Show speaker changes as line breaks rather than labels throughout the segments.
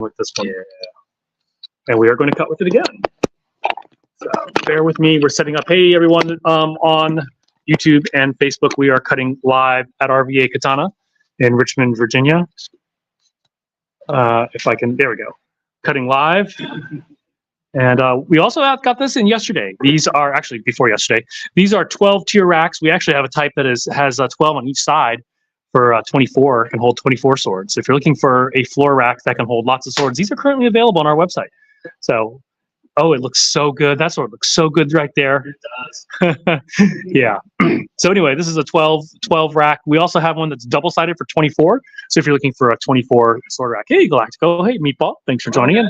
with this one. Yeah. And we are going to cut with it again. So bear with me. We're setting up. Hey, everyone, on YouTube and Facebook, we are cutting live at RVA Katana in Richmond, Virginia. If I can, there we go. Cutting live. And we also got this in yesterday. These are actually before yesterday. These are 12 tier racks. We actually have a type that has 12 on each side for 24, can hold 24 swords. If you're looking for a floor rack that can hold lots of swords, these are currently available on our website. So, oh, it looks so good. That sword looks so good right there. It does. Yeah. So anyway, this is a 12 rack. We also have one that's double-sided for 24. So if you're looking for a 24 sword rack, hey, Galactico, hey, Meatball, thanks for joining in.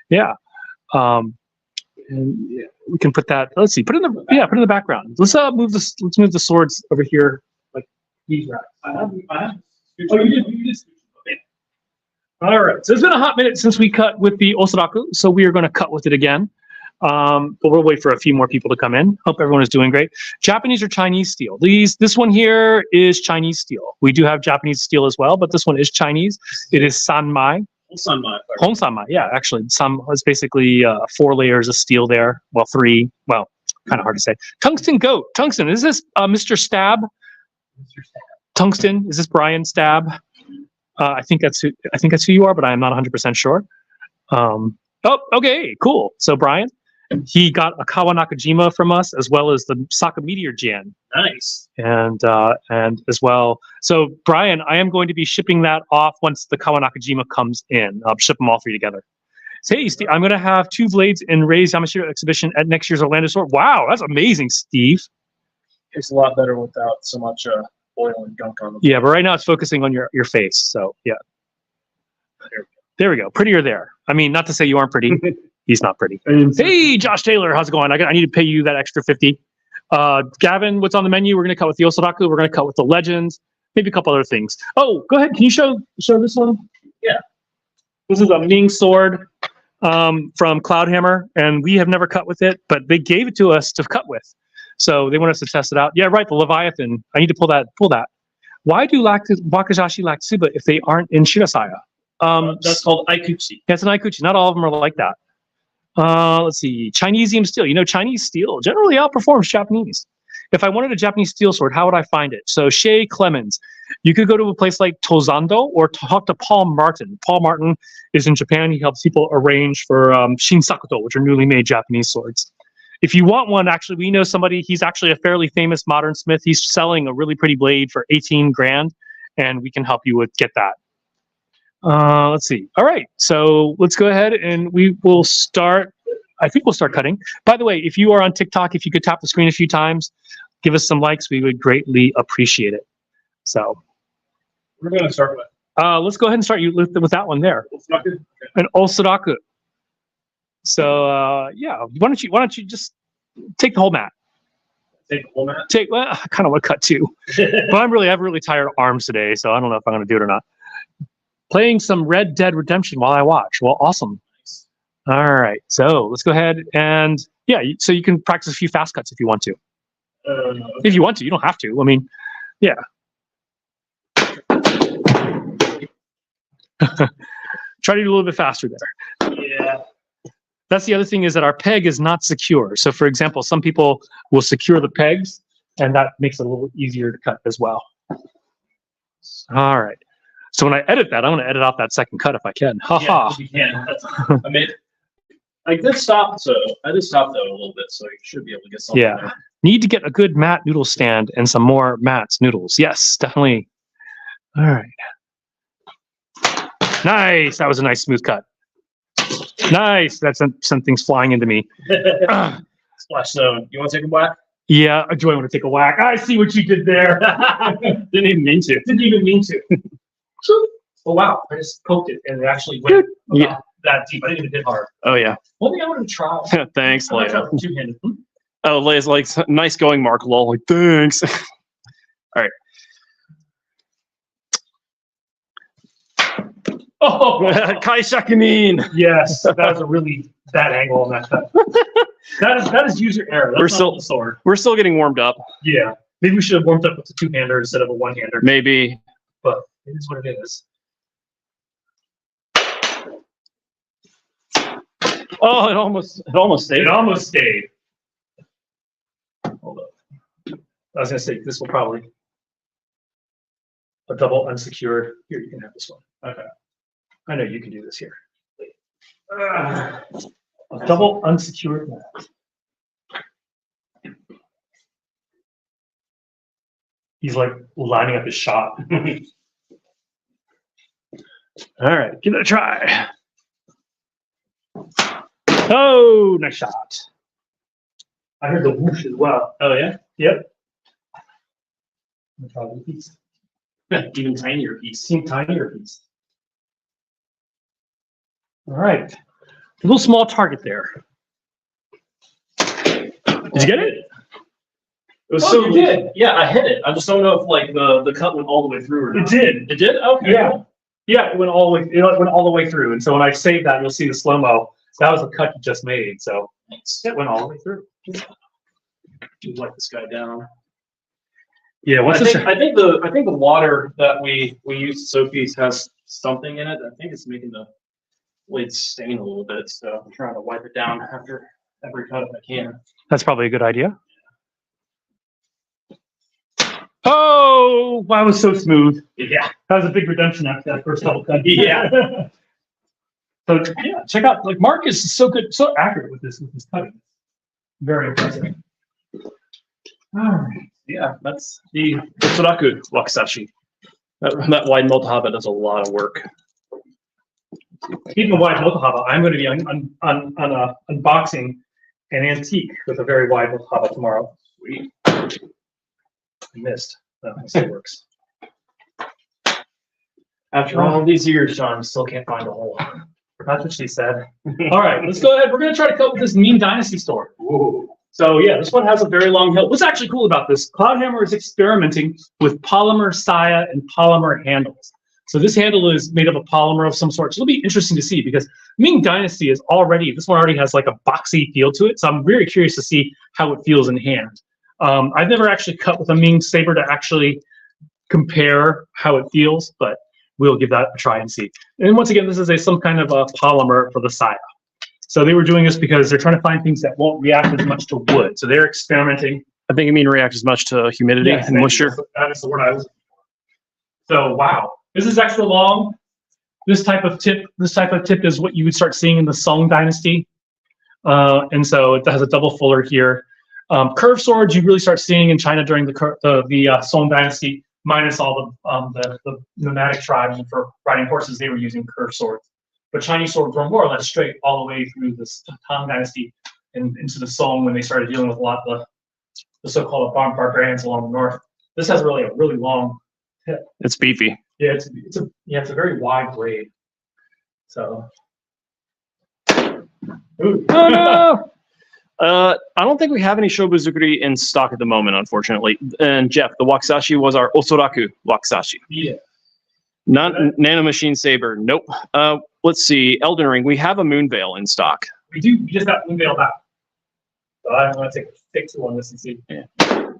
Yeah. And yeah, we can put that. Let's see. Put it in the background. Let's move this. Let's move the swords over here, like these racks. Oh, you did. Okay. All right. So it's been a hot minute since we cut with the Osaraku, so we are going to cut with it again. But we'll wait for a few more people to come in. Hope everyone is doing great. Japanese or Chinese steel? This one here is Chinese steel. We do have Japanese steel as well, but this one is Chinese. It is Sanmai. Honsanmai, yeah, actually, it's basically 4 layers of steel there. Well, 3. Well, kind of hard to say. Tungsten Goat. Tungsten, is this Mr. Stab? Mr. Stab. Tungsten, is this Brian Stab? I think that's who you are, but I am not 100% sure. Oh, okay, cool. So Brian, he got a Kawa Nakajima from us, as well as the Saka Meteor Jan. Nice. And as well. So Brian, I am going to be shipping that off once the Kawa Nakajima comes in. I'll ship them all 3 together. So, hey, Steve, I'm going to have 2 blades in Ray's Yamashiro exhibition at next year's Orlando Sword. Wow, that's amazing, Steve.
It's a lot better without so much oil and gunk on them.
Yeah, but right now it's focusing on your face. So yeah. There we go. Prettier there. I mean, not to say you aren't pretty. He's not pretty. Hey, Josh Taylor, how's it going? I need to pay you that extra 50. Gavin, what's on the menu? We're going to cut with the Osaraku. We're going to cut with the Legends. Maybe a couple other things. Oh, go ahead. Can you show this one? Yeah. This is a Ming sword from Cloudhammer, and we have never cut with it, but they gave it to us to cut with. So they want us to test it out. Yeah, right, the Leviathan. I need to pull that. Why do Wakazashi lack Tsuba if they aren't in Shirasaya?
That's called Aikuchi.
That's an Aikuchi. Not all of them are like that. Let's see. Chinesium steel. You know, Chinese steel generally outperforms Japanese. If I wanted a Japanese steel sword, how would I find it? So Shea Clemens. You could go to a place like Tozando or talk to Paul Martin. Paul Martin is in Japan. He helps people arrange for Shinsakuto, which are newly made Japanese swords. If you want one, actually, we know somebody. He's actually a fairly famous modern smith. He's selling a really pretty blade for 18 grand, and we can help you get that. Let's see. All right, so let's go ahead and we will start. I think we'll start cutting. By the way, if you are on TikTok, if you could tap the screen a few times, give us some likes, we would greatly appreciate it. So
we're going to start with.
Let's go ahead and start with that one there. An Osaraku. So yeah, why don't you just take the whole mat?
Take the whole mat.
Well, I kind of want to cut too, but I have really tired arms today, so I don't know if I'm going to do it or not. Playing some Red Dead Redemption while I watch. Well, awesome. Nice. All right, so let's go ahead and yeah, so you can practice a few fast cuts if you want to. Okay. If you want to, you don't have to. I mean, yeah. Try to do a little bit faster there.
Yeah.
That's the other thing, is that our peg is not secure. So for example, some people will secure the pegs, and that makes it a little easier to cut as well. All right. So when I edit that, I'm going to edit out that second cut if I can. Ha ha.
Yeah, you can. I mean, I did stop though a little bit, so you should be able to get something.
Yeah. There. Need to get a good mat noodle stand and some more Matt's noodles. Yes, definitely. All right. Nice. That was a nice smooth cut. Nice. That's some things flying into me.
Splash zone. You want to take a whack?
Yeah, do I want to take a whack? I see what you did there.
Didn't even mean to.
Oh wow! I just poked it and it actually went that deep. I didn't even hit hard.
Oh yeah.
One thing I wanted to try.
Thanks, Leia.
Two-handed.
Oh, Leia's like, nice going, Mark. Lol. Like, thanks. All right.
Oh,
Kai Shakunin.
Yes, that was a really bad angle on that cut. that is user error. That's
we're still getting warmed up.
Yeah, maybe we should have warmed up with a two-hander instead of a one-hander.
Maybe.
But it is what it is.
Oh, it almost stayed.
It almost stayed. Hold up. I was gonna say this will probably a double unsecured. Here, you can have this one.
Okay.
I know you can do this here. A double unsecured mat. He's like lining up his shot. All right, give it a try. Oh, nice shot. I heard the whoosh as well.
Oh yeah.
Yep.
Even tinier piece.
Seem tinier piece. All right. A little small target there. Did you get it?
It was
Oh,
so
you
loose.
did.
Yeah, I hit it. I just don't know if like the cut went all the way through or not.
It did.
It did? Okay.
Yeah.
Cool.
Yeah, it went all the way. It went all the way through. And so when I save that, you'll see the slow mo. That was the cut you just made. So it went all the way through.
You let this guy down.
Yeah. What's
I
this?
think the water that we use to soak these has something in it. I think it's making the blade stain a little bit. So I'm trying to wipe it down after every cut if I can.
That's probably a good idea. Oh, that was so smooth.
Yeah.
That was a big redemption after that first double cut.
Yeah.
So yeah, check out like Mark is so good, so accurate with this cutting. Very impressive. All right.
Yeah, that's the Otsoraku Wakizashi. That wide multi-haba does a lot of work.
Speaking of wide motohaba, I'm going to be unboxing an antique with a very wide motohaba tomorrow.
Sweet.
I missed. No, it still works.
After all these years, John, still can't find a hole.
That's what she said. All right, let's go ahead. We're going to try to cut with this Ming Dynasty sword. So yeah, this one has a very long hilt. What's actually cool about this, Cloudhammer is experimenting with polymer saya and polymer handles. So this handle is made of a polymer of some sort. So it'll be interesting to see because Ming Dynasty is already, this one already has like a boxy feel to it. So I'm very curious to see how it feels in hand. I've never actually cut with a Ming saber to actually compare how it feels, but we'll give that a try and see. And once again, this is some kind of a polymer for the saya. So they were doing this because they're trying to find things that won't react as much to wood. So they're experimenting.
I think it mean react as much to humidity
Yes,
and moisture.
that is the word I was looking for. So wow, this is extra long. This type of tip is what you would start seeing in the Song Dynasty. And so it has a double fuller here. Curved swords you really start seeing in China during the Song Dynasty, minus all the nomadic tribes. And for riding horses, they were using curved swords. But Chinese swords were more or less straight all the way through the Tang Dynasty and into the Song when they started dealing with a lot of the so-called barbarians along the north. This has really a really long tip.
It's beefy.
Yeah, it's a very wide blade. So. Ooh.
Oh no! I don't think we have any Shobuzukuri in stock at the moment, unfortunately. And Jeff, the Wakizashi was our Otsoraku Wakizashi.
Yeah.
Not Nanomachine Saber. Nope. Let's see. Elden Ring. We have a Moonveil in stock.
We just got Moonveil back. So I'm going to take two on this and see.
Yeah.
I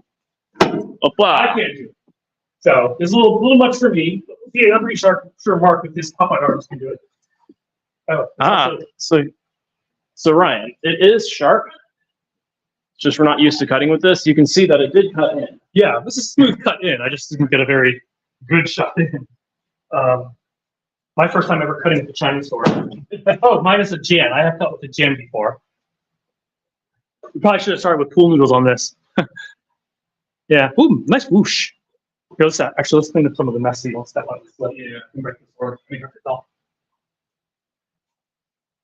Opla.
can't do it. So it's a little much for me. Yeah, I'm pretty sure Mark with this Popeye artist can do it. Oh,
So Ryan, it is sharp. It's just we're not used to cutting with this. You can see that it did cut in.
yeah, this is smooth cut in. I just didn't get a very good shot in. My first time ever cutting with the Chinese sword. Oh, mine is a Jan. I have cut with a Jan before. We probably should have started with pool noodles on this. Yeah. Ooh, nice whoosh. Here, let's clean up some of the mess so you don't step on this. Yeah. Break the sword. Let me grip it off.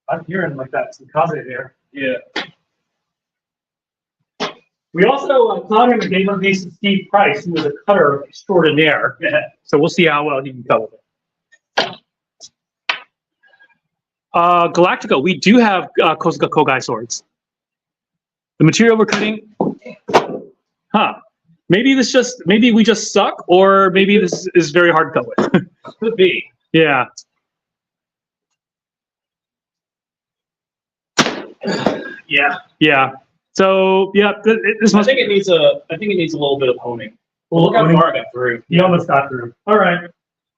I'm hearing like that some kaze there.
Yeah.
We also Cloudhammer gave us these to Steve Price, who was a cutter extraordinaire.
Yeah.
So we'll see how well he can cut with it. Galactica, we do have Kozuka Kogai swords. The material we're cutting, maybe we just suck, or maybe this is very hard to cut with.
Could be.
Yeah. Yeah. So yeah, this
I
must.
think it needs a little bit of honing. Well, look how far I got through.
You almost got through. All right.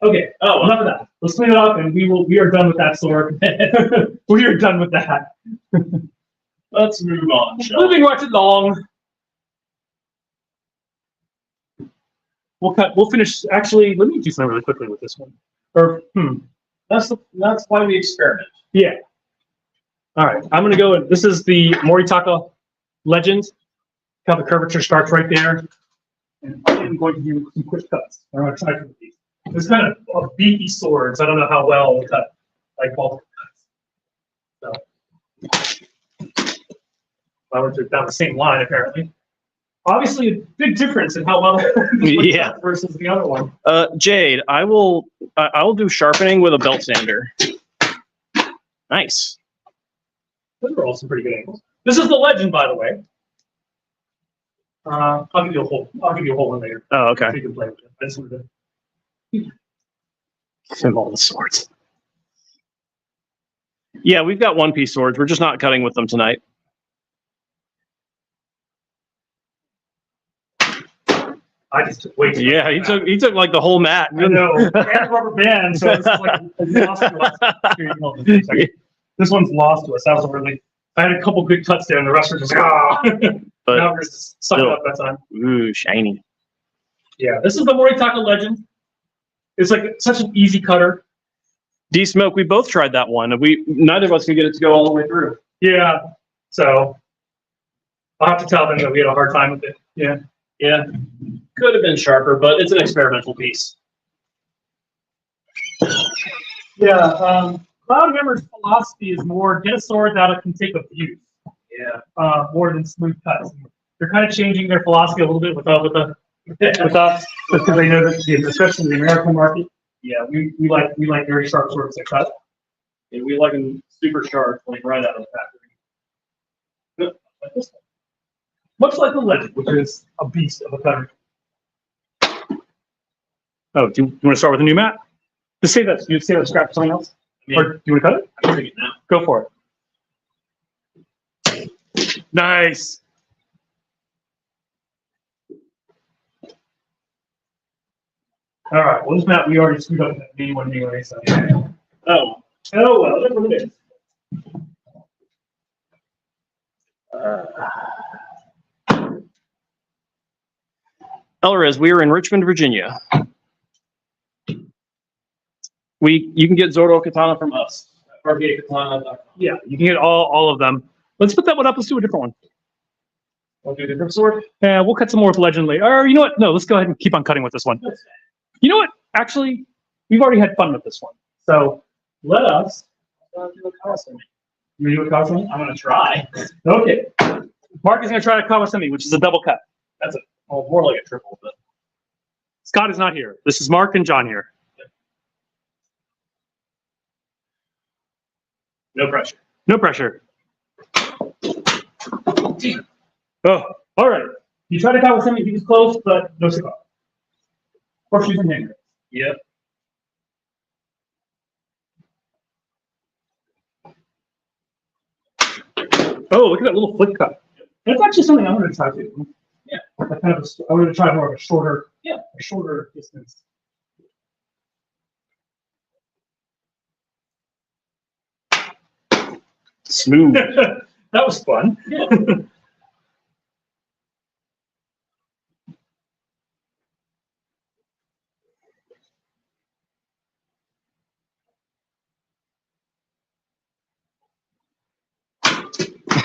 Okay.
Oh, well,
Enough of that. Let's clean it up, and we are done with that sword. We are done with that.
let's move on. shall we?
Moving right along. We'll finish. Actually, let me do something really quickly with this one. Or
That's why we experiment.
yeah. All right. I'm gonna go. And this is the Moritaka Legend. How the curvature starts right there. And I'm going to do some quick cuts. I'm gonna try to do these. It's kind of a beefy sword, so I don't know how well it'll cut like multiple cuts. So I went down the same line apparently. Obviously, a big difference in how well
Yeah.
versus the other one.
Jade, I'll do sharpening with a belt sander. Nice.
Those are all some pretty good angles. This is the Legend, by the way. I'll give you a whole. I'll give you a whole one later.
Oh,
So
okay.
you can play with it. I just wanted to.
Him all the swords. Yeah, we've got one-piece swords. We're just not cutting with them tonight.
I just took way too much.
Yeah, he took like the whole mat.
I know. And rubber band, so it's like lost to us. Here, hold on a second. This one's lost to us. That was really. I had a couple good cuts there, and the rest were just ah.
But
Now we're just sucking up that time.
ooh, shiny.
Yeah, this is the Moritaka Legend. It's like such an easy cutter.
D-Smoke, we both tried that one. Neither of us could get it to go all the way through.
Yeah. So I'll have to tell them that we had a hard time with it. Yeah.
Yeah, could have been sharper, but it's an experimental piece.
Yeah. Cloud Hammer's philosophy is more get a sword that can take abuse.
Yeah.
More than smooth cuts. They're kind of changing their philosophy a little bit with us because they know that especially the American market. Yeah, we like very sharp swords that cut.
Yeah, we like them super sharp, like right out of the factory.
Like this one. Much like the Legend, which is a beast of a cutter. Oh, do you want to start with a new mat? Just say that. You say that scrap for something else,
Yeah.
or do you want to cut it?
I'm doing it now.
Go for it. Nice. All right. Well, this mat we already screwed up that B1 anyway. So.
Oh,
Well, that's what it is.
Elrez, we are in Richmond, Virginia. You can get Zoro Katana from us.
RVAKatana.com.
Yeah, you can get all of them. Let's put that one up. Let's do a different one.
Want to do a different sword?
Yeah, we'll cut some more with Legend later. Or you know what? No, let's go ahead and keep on cutting with this one. You know what? Actually, we've already had fun with this one. So let us.
Do a Kawasami.
You do a Kawasami?
I'm gonna try.
Okay. Mark is going to try a Kawasami, which is a double cut.
Oh, more like a triple, but
Scott is not here. This is Mark and John here.
no pressure.
No pressure. Oh, all right. You tried to Kawasami, he was close, but no cigar. Horseshoes and hanger.
Yep.
Oh, look at that little flip cut. That's actually something I'm going to try to.
Yeah.
That kind of I'm going to try more of a shorter.
Yeah.
A shorter distance.
Smooth.
That was fun.
Yeah.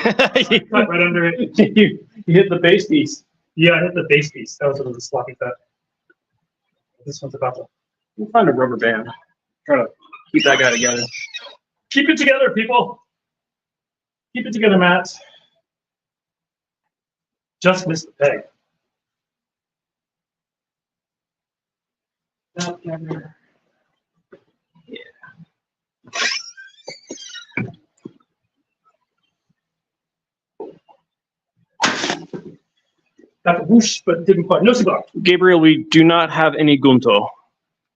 Cut right under it.
you hit the base piece.
Yeah, I hit the base piece. That was a little sloppy cut. This one's about to
We'll find a rubber band. Try to keep that guy together.
keep it together, people. Keep it together, Matt. Just missed the peg. Got the whoosh, but didn't quite. No cigar.
Gabriel, we do not have any Gunto.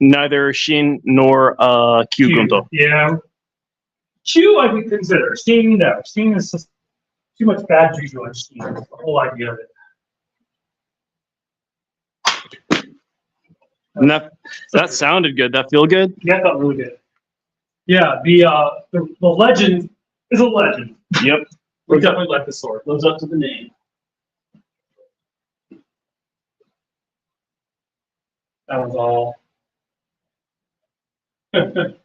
Neither Shin nor Q Gunto.
Yeah. Chew, I would consider. Sting, no. Sting is just too much bad juju on Sting. That's the whole idea of it.
And that sounded good. That feel good.
Yeah, that felt really good. Yeah, the legend is a legend.
Yep.
We definitely like the sword. Lives up to the name. That was all. That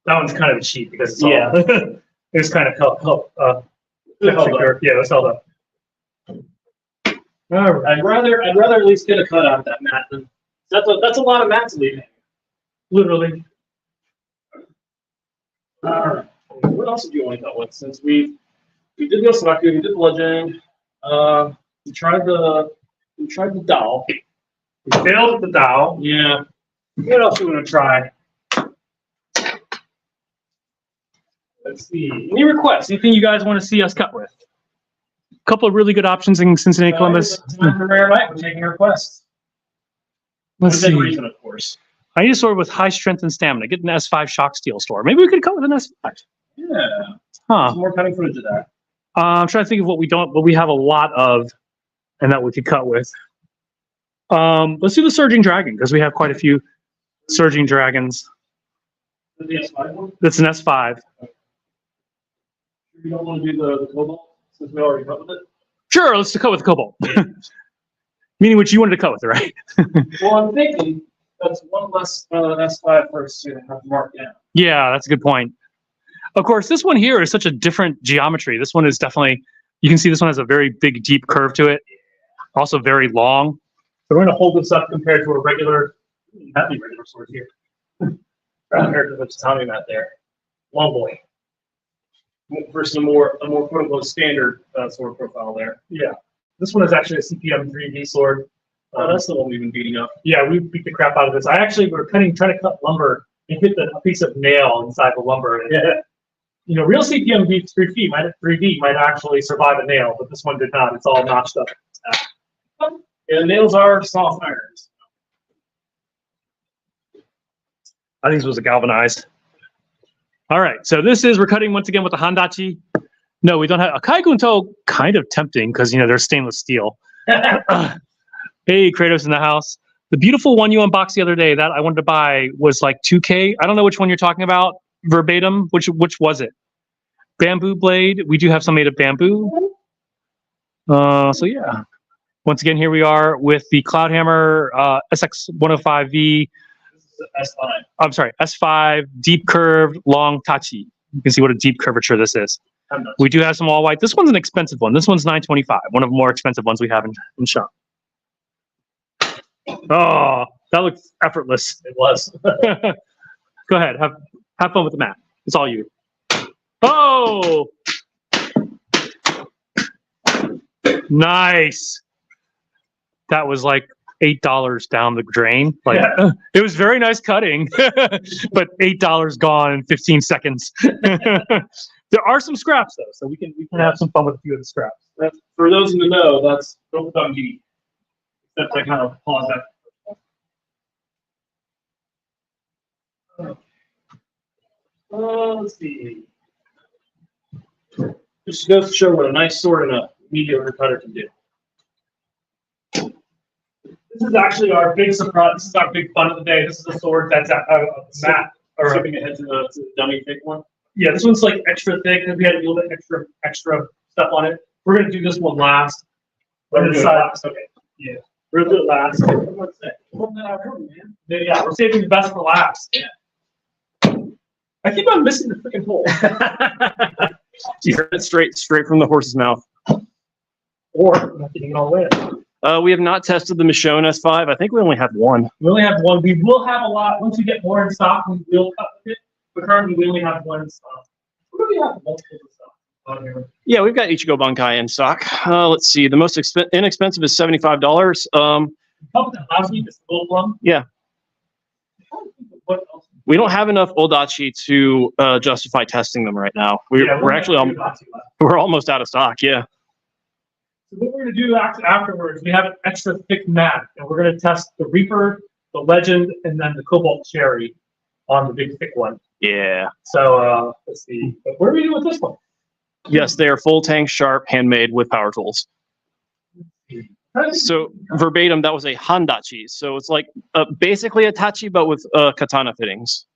one's kind of a cheat because it's all, it was kind of held up. Yeah, it was held up. All right.
I'd rather at least get a cut out of that mat than that's a lot of mats leaving.
Literally.
All right. What else did you want to cut with? Since we did the Osaka, we did the Legend. We tried the Doll.
We failed at the Dow.
Yeah.
What else do you want to try? Let's see. Any requests? Anything you guys want to see us cut with? A couple of really good options in Cincinnati, Columbus.
Time for Rare Night. We're taking requests.
Let's
Within
see.
reason, of course.
I need a sword with high strength and stamina. Get an S5 shock steel store. Maybe we could cut with an S5.
Yeah.
Huh.
Some more cutting footage of that.
I'm trying to think of what we have a lot of, and that we could cut with. Let's do the Surging Dragon because we have quite a few Surging Dragons.
The S5 one?
That's an S5.
You don't want to do the Cobalt since we already cut with it?
Sure, let's cut with the Cobalt. Meaning which you wanted to cut with it, right?
Well, I'm thinking that's one less S5 for us to have to mark down.
Yeah, that's a good point. Of course, this one here is such a different geometry. This one is definitely, you can see this one has a very big, deep curve to it. Also very long. So we're going to hold this up compared to a regular, heavy regular sword here.
Compared to the Tatami mat there. Long boy. Versus a more quote unquote standard sword profile there.
Yeah. This one is actually a CPM 3V sword.
Oh, that's the one we've been beating up.
Yeah, we beat the crap out of this. We're trying to cut lumber and hit a piece of nail inside the lumber. And, you know, real CPM 3V might actually survive a nail, but this one did not. It's all notched up.
Yeah, the nails are soft irons.
I think this was a galvanized. All right, so we're cutting once again with the Handachi. No, we don't have a Kaikunto. Kind of tempting because, you know, they're stainless steel. Hey, Kratos in the house. The beautiful one you unboxed the other day that I wanted to buy was like 2K. I don't know which one you're talking about verbatim. Which was it? Bamboo blade. We do have some made of bamboo. So yeah. Once again, here we are with the Cloudhammer SX105V.
S5.
I'm sorry, S5 deep curved long tachi. You can see what a deep curvature this is. We do have some all white. This one's an expensive one. This one's $925. One of the more expensive ones we have in shop. Oh, that looks effortless.
It was.
Go ahead, have fun with the mat. It's all you. Oh, nice. That was like $8 down the drain. Like it was very nice cutting, but $8 gone in 15 seconds. There are some scraps though, so we can have some fun with a few of the scraps.
For those in the know, that's Dope Dungy. That's I kind of pause that. Let's see. Just goes to show what a nice sword and a mediocre cutter can do.
This is actually our big surprise. This is our big fun of the day. This is a sword that's at mat. Or
Skipping ahead to the dummy thick one.
yeah, this one's like extra thick because we had a little bit extra stuff on it. We're gonna do this one last.
We're gonna do it last.
Okay. Yeah. We're gonna do it last.
What's that? Well, no, I've heard, man.
Yeah, we're saving the best for last.
Yeah.
I keep on missing the freaking hole.
You heard it straight from the horse's mouth.
Or I'm not getting it all in.
We have not tested the Michonne S5. I think we only have one.
We only have one. We will have a lot once we get more in stock. We will cut with it. But currently, we only have one in stock. We really have multiple in stock on here.
Yeah, we've got Ichigo Bankai in stock. Let's see. The most inexpensive is $75.
Couple that last week, this little plum.
Yeah.
What else?
We don't have enough Oldachi to justify testing them right now. We're actually we're almost out of stock. Yeah.
So what we're going to do afterwards, we have an extra thick mat, and we're going to test the Reaper, the Legend, and then the Cobalt Cherry on the big thick one.
Yeah.
So let's see. But what are we doing with this one?
Yes, they are full tank sharp, handmade with power tools. So verbatim, that was a handachi. So it's like basically a tachi, but with katana fittings.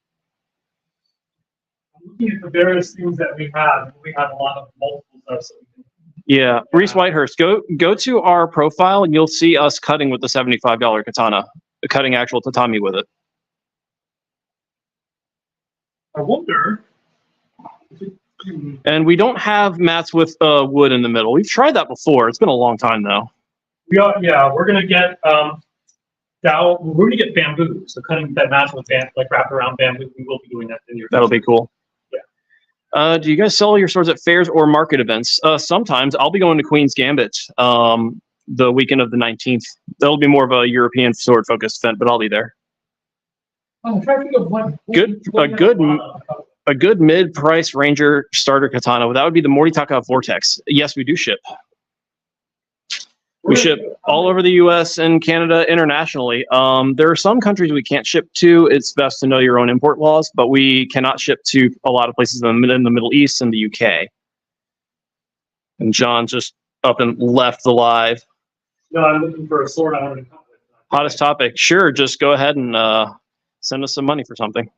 I'm looking at the various things that we have. We have a lot of multiple stuff. So we can,
Yeah, Reese Whitehurst, go to our profile and you'll see us cutting with the $75 katana, cutting actual tatami with it.
I wonder.
And we don't have mats with wood in the middle. We've tried that before. It's been a long time though.
We are, yeah, we're gonna get we're gonna get bamboo. So cutting that match with like wrapped around bamboo. We will be doing that in your.
That'll be cool.
Yeah.
Do you guys sell your swords at fairs or market events? Sometimes. I'll be going to Queen's Gambit the weekend of the 19th. That'll be more of a European sword focused event, but I'll be there.
I'm trying to think of what.
A good mid-price Ranger starter katana. That would be the Moritaka Vortex. Yes, we do ship. We ship all over the U.S. and Canada internationally. There are some countries we can't ship to. It's best to know your own import laws, but we cannot ship to a lot of places in the Middle East and the UK. And John just up and left the live.
No, I'm looking for a sword. I wanted to come with.
Hottest topic. Sure, just go ahead and send us some money for something.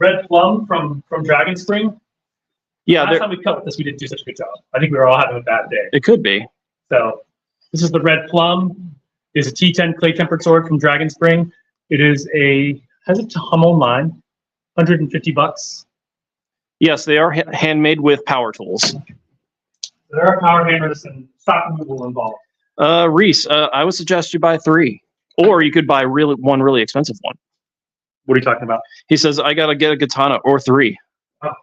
Red Plum from Dragon Spring.
Yeah,
Last time we cut with this, we didn't do such a good job. I think we were all having a bad day.
it could be.
So this is the Red Plum. It's a T10 clay tempered sword from Dragon Spring. It is has a Hamon line, $150.
Yes, they are handmade with power tools.
There are power hammers and stock removal involved.
Reese, I would suggest you buy 3, or you could buy one really expensive one.
What are you talking about?
He says, I gotta get a katana or 3.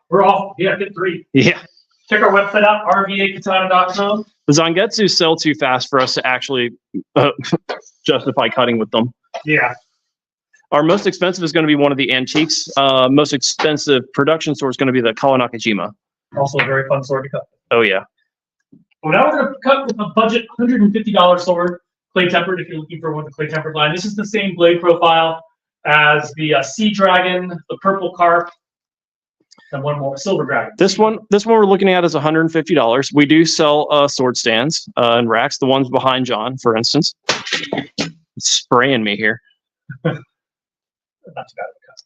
We're all, get 3.
Yeah.
Check our website out, rvakatana.com.
The Zangetsu sell too fast for us to actually justify cutting with them.
Yeah.
Our most expensive is going to be one of the antiques. Most expensive production sword is going to be the Kawanakajima.
Also a very fun sword to cut.
Oh, yeah.
Well, now we're going to cut with a budget $150 sword, clay tempered if you're looking for one of the clay tempered line. This is the same blade profile as the Sea Dragon, the Purple Carp, and one more, Silver Dragon.
This one we're looking at is $150. We do sell sword stands and racks. The ones behind John, for instance. It's spraying me here.
Not too bad of a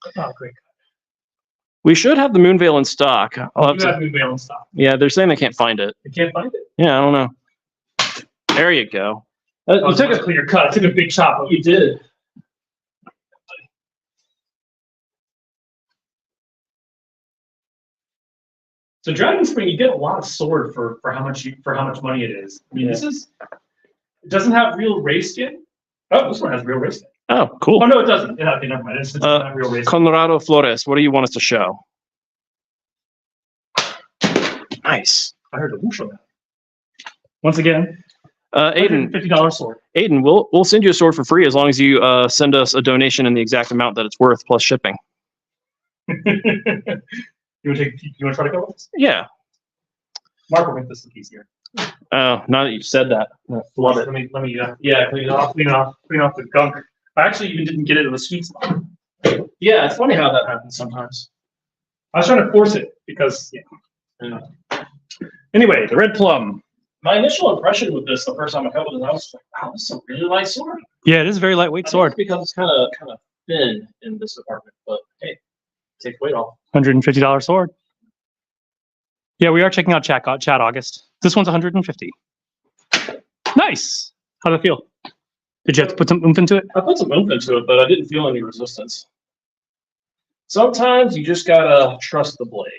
cut. Not a great cut.
We should have the Moonveil in stock. I'll have
You have
to,
new mail and stuff.
yeah, they're saying they can't find it.
You can't find it.
Yeah, I don't know. There you go.
You took a clear cut. I took a big chop. You did. So Dragon Spring, you get a lot of sword for how much money it is. I mean, it doesn't have real race skin. Oh, this one has real race skin.
Oh, cool.
Oh no, it doesn't. Yeah, okay, never mind. It doesn't have real race skin.
Conrado Flores, what do you want us to show? Nice.
I heard a whoosh on that. Once again,
Aiden,
$50 sword.
Aiden, we'll send you a sword for free as long as you send us a donation in the exact amount that it's worth plus shipping.
You want to try to go with this?
Yeah.
Mark will make this look easier.
Oh, now that you've said that, love it.
Let me clean it off the gunk. I actually even didn't get it in the sweet spot.
Yeah, it's funny how that happens sometimes.
I was trying to force it because, yeah. Anyway, the Red Plum. My initial impression with this, the first time I cut with it, I was like, wow, this is a really light sword.
Yeah, it is a very lightweight sword.
Because it's kind of thin in this department, but hey, take weight off.
$150 sword. Yeah, we are checking out Chat August. This one's 150. Nice. How'd it feel? Did you have to put some oomph into it?
I put some oomph into it, but I didn't feel any resistance. Sometimes you just gotta trust the blade.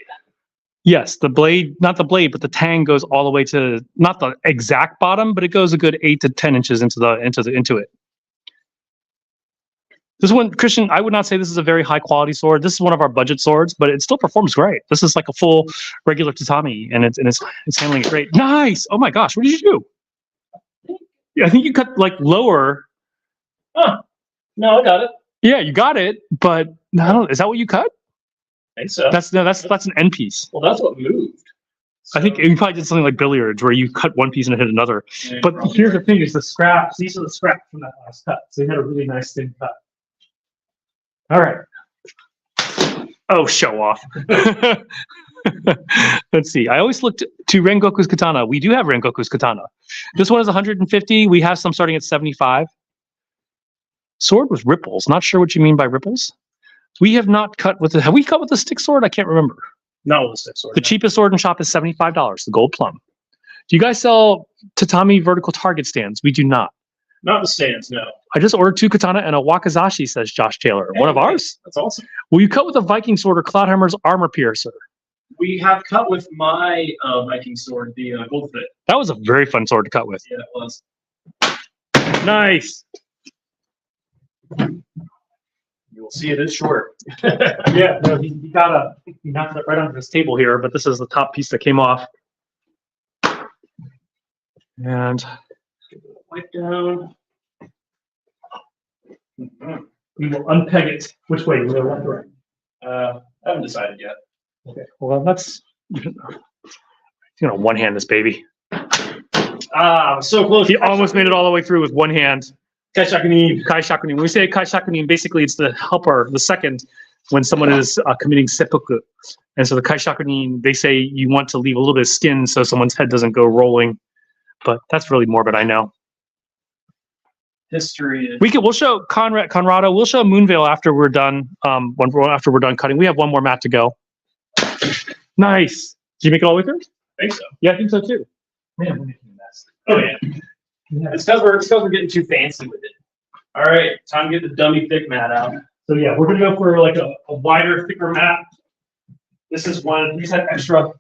Yes, the blade, not the blade, but the tang goes all the way to not the exact bottom, but it goes a good 8 to 10 inches into it. This one, Christian, I would not say this is a very high quality sword. This is one of our budget swords, but it still performs great. This is like a full regular tatami, and it's handling it great. Nice. Oh my gosh, what did you do? Yeah, I think you cut like lower.
Huh. No, I got it.
Yeah, you got it, but no, is that what you cut?
I think so.
That's an end piece.
Well, that's what moved.
I think you probably did something like billiards where you cut one piece and it hit another.
Yeah,
But
here's the thing: is the scraps. These are the scraps from that last cut. So they had a really nice thin cut. All right.
Oh, show off. Let's see. I always looked to Rengoku's katana. We do have Rengoku's katana. This one is 150. We have some starting at 75. Sword with ripples. Not sure what you mean by ripples. We have not cut with the. Have we cut with the stick sword? I can't remember.
Not with the stick sword.
The cheapest sword in shop is $75. The gold plum. Do you guys sell tatami vertical target stands? We do not.
Not the stands, no.
I just ordered 2 katana and a wakizashi, says Josh Taylor. One of ours?
That's awesome.
Will you cut with a Viking sword or Cloudhammer's armor piercer?
We have cut with my Viking sword, the gold fit.
That was a very fun sword to cut with.
Yeah, it was.
Nice.
You will see it is short.
Yeah, no, he knocked it right onto this table here, but this is the top piece that came off. And
Wipe down.
we will unpeg it. Which way? Left or right?
I haven't decided yet.
Okay. Well, let's one hand this baby.
Ah, so close.
He almost made it all the way through with one hand.
Kai Shakunin.
Kai shakunin. When we say kai shakunin, basically it's the helper, the second, when someone is committing seppuku. And so the kai shakunin, they say you want to leave a little bit of skin so someone's head doesn't go rolling. But that's really morbid, I know.
History is.
We'll show Conrado. We'll show Moonveil after we're done. After we're done cutting, we have one more mat to go. Nice. Did you make it all the way through?
I think so.
Yeah, I think so too.
Man, we're making a mess. Oh yeah. It's because we're getting too fancy with it. All right, time to get the dummy thick mat out.
So yeah, we're gonna go for like a wider, thicker mat. This is one. We just had extra.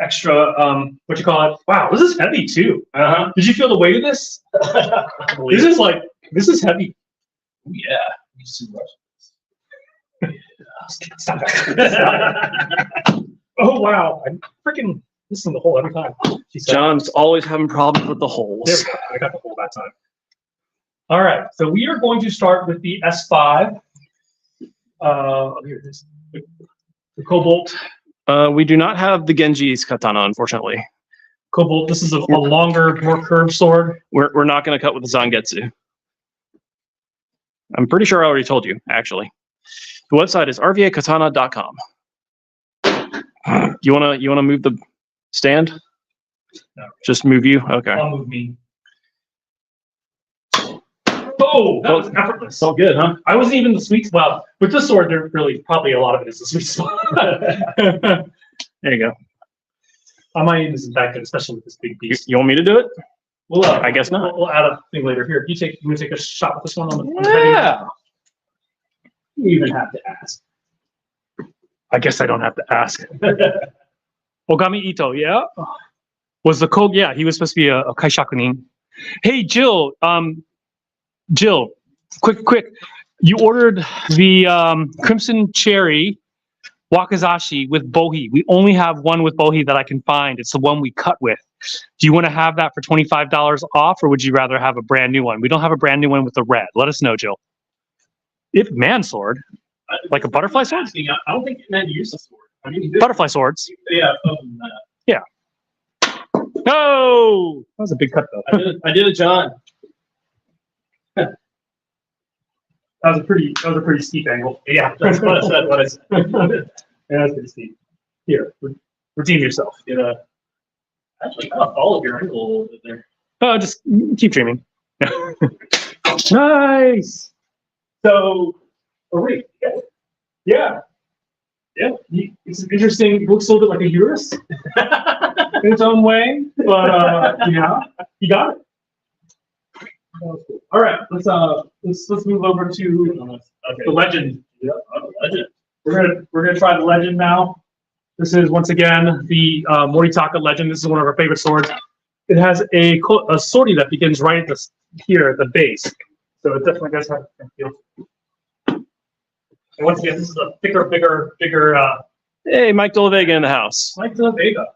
What you call it? Wow, this is heavy too. Did you feel the weight of this? This is heavy.
Oh, yeah.
Stop that. Oh wow, I'm freaking listening to the hole every time.
John's always having problems with the holes.
There we go. I got the hole that time. All right, so we are going to start with the S5. Here it is. The Cobalt.
We do not have the Genji's katana, unfortunately.
Cobalt. This is a longer, more curved sword.
We're not going to cut with the Zangetsu. I'm pretty sure I already told you, actually. The website is rvakatana.com. You wanna move the stand?
No.
Just move you? Okay.
I'll move me. Oh, that was effortless.
It's all good, huh?
I wasn't even the sweet spot. Well, with this sword, there really probably a lot of it is the sweet spot.
There you go.
My aim isn't that good, especially with this big piece.
You want me to do it?
Well,
I guess not.
We'll add a thing later. Here, you want to take a shot with this one on the
Yeah.
You even have to ask.
I guess I don't have to ask. Ogami Ito, yeah? Was the Koga? Yeah, he was supposed to be a Kai Shakunin. Hey, Jill. Jill, quick. You ordered the Crimson Cherry Wakizashi with bohi. We only have one with bohi that I can find. It's the one we cut with. Do you want to have that for $25 off, or would you rather have a brand new one? We don't have a brand new one with the red. Let us know, Jill. If man sword, like a butterfly sword?
I don't think you meant to use the sword. I mean,
Butterfly swords.
Yeah.
Oh, that was a big cut though.
I did it, John.
That was a pretty steep angle.
Yeah, that's what I said.
Yeah, that's pretty steep. Here, redeem yourself.
Actually, kind of followed your angle a little bit there.
Oh, just keep dreaming. Nice. So, oh wait, yeah. It's interesting. It looks a little bit like a Urus in its own way, but yeah, you got it. All right, let's move over to the legend.
Yeah, the legend.
We're gonna try the legend now. This is once again the Moritaka legend. This is one of our favorite swords. It has a swordie that begins right at here at the base, so it definitely does have a feel. And once again, this is a thicker, bigger.
Hey, Mike De La Vega in the house.
Mike De La Vega.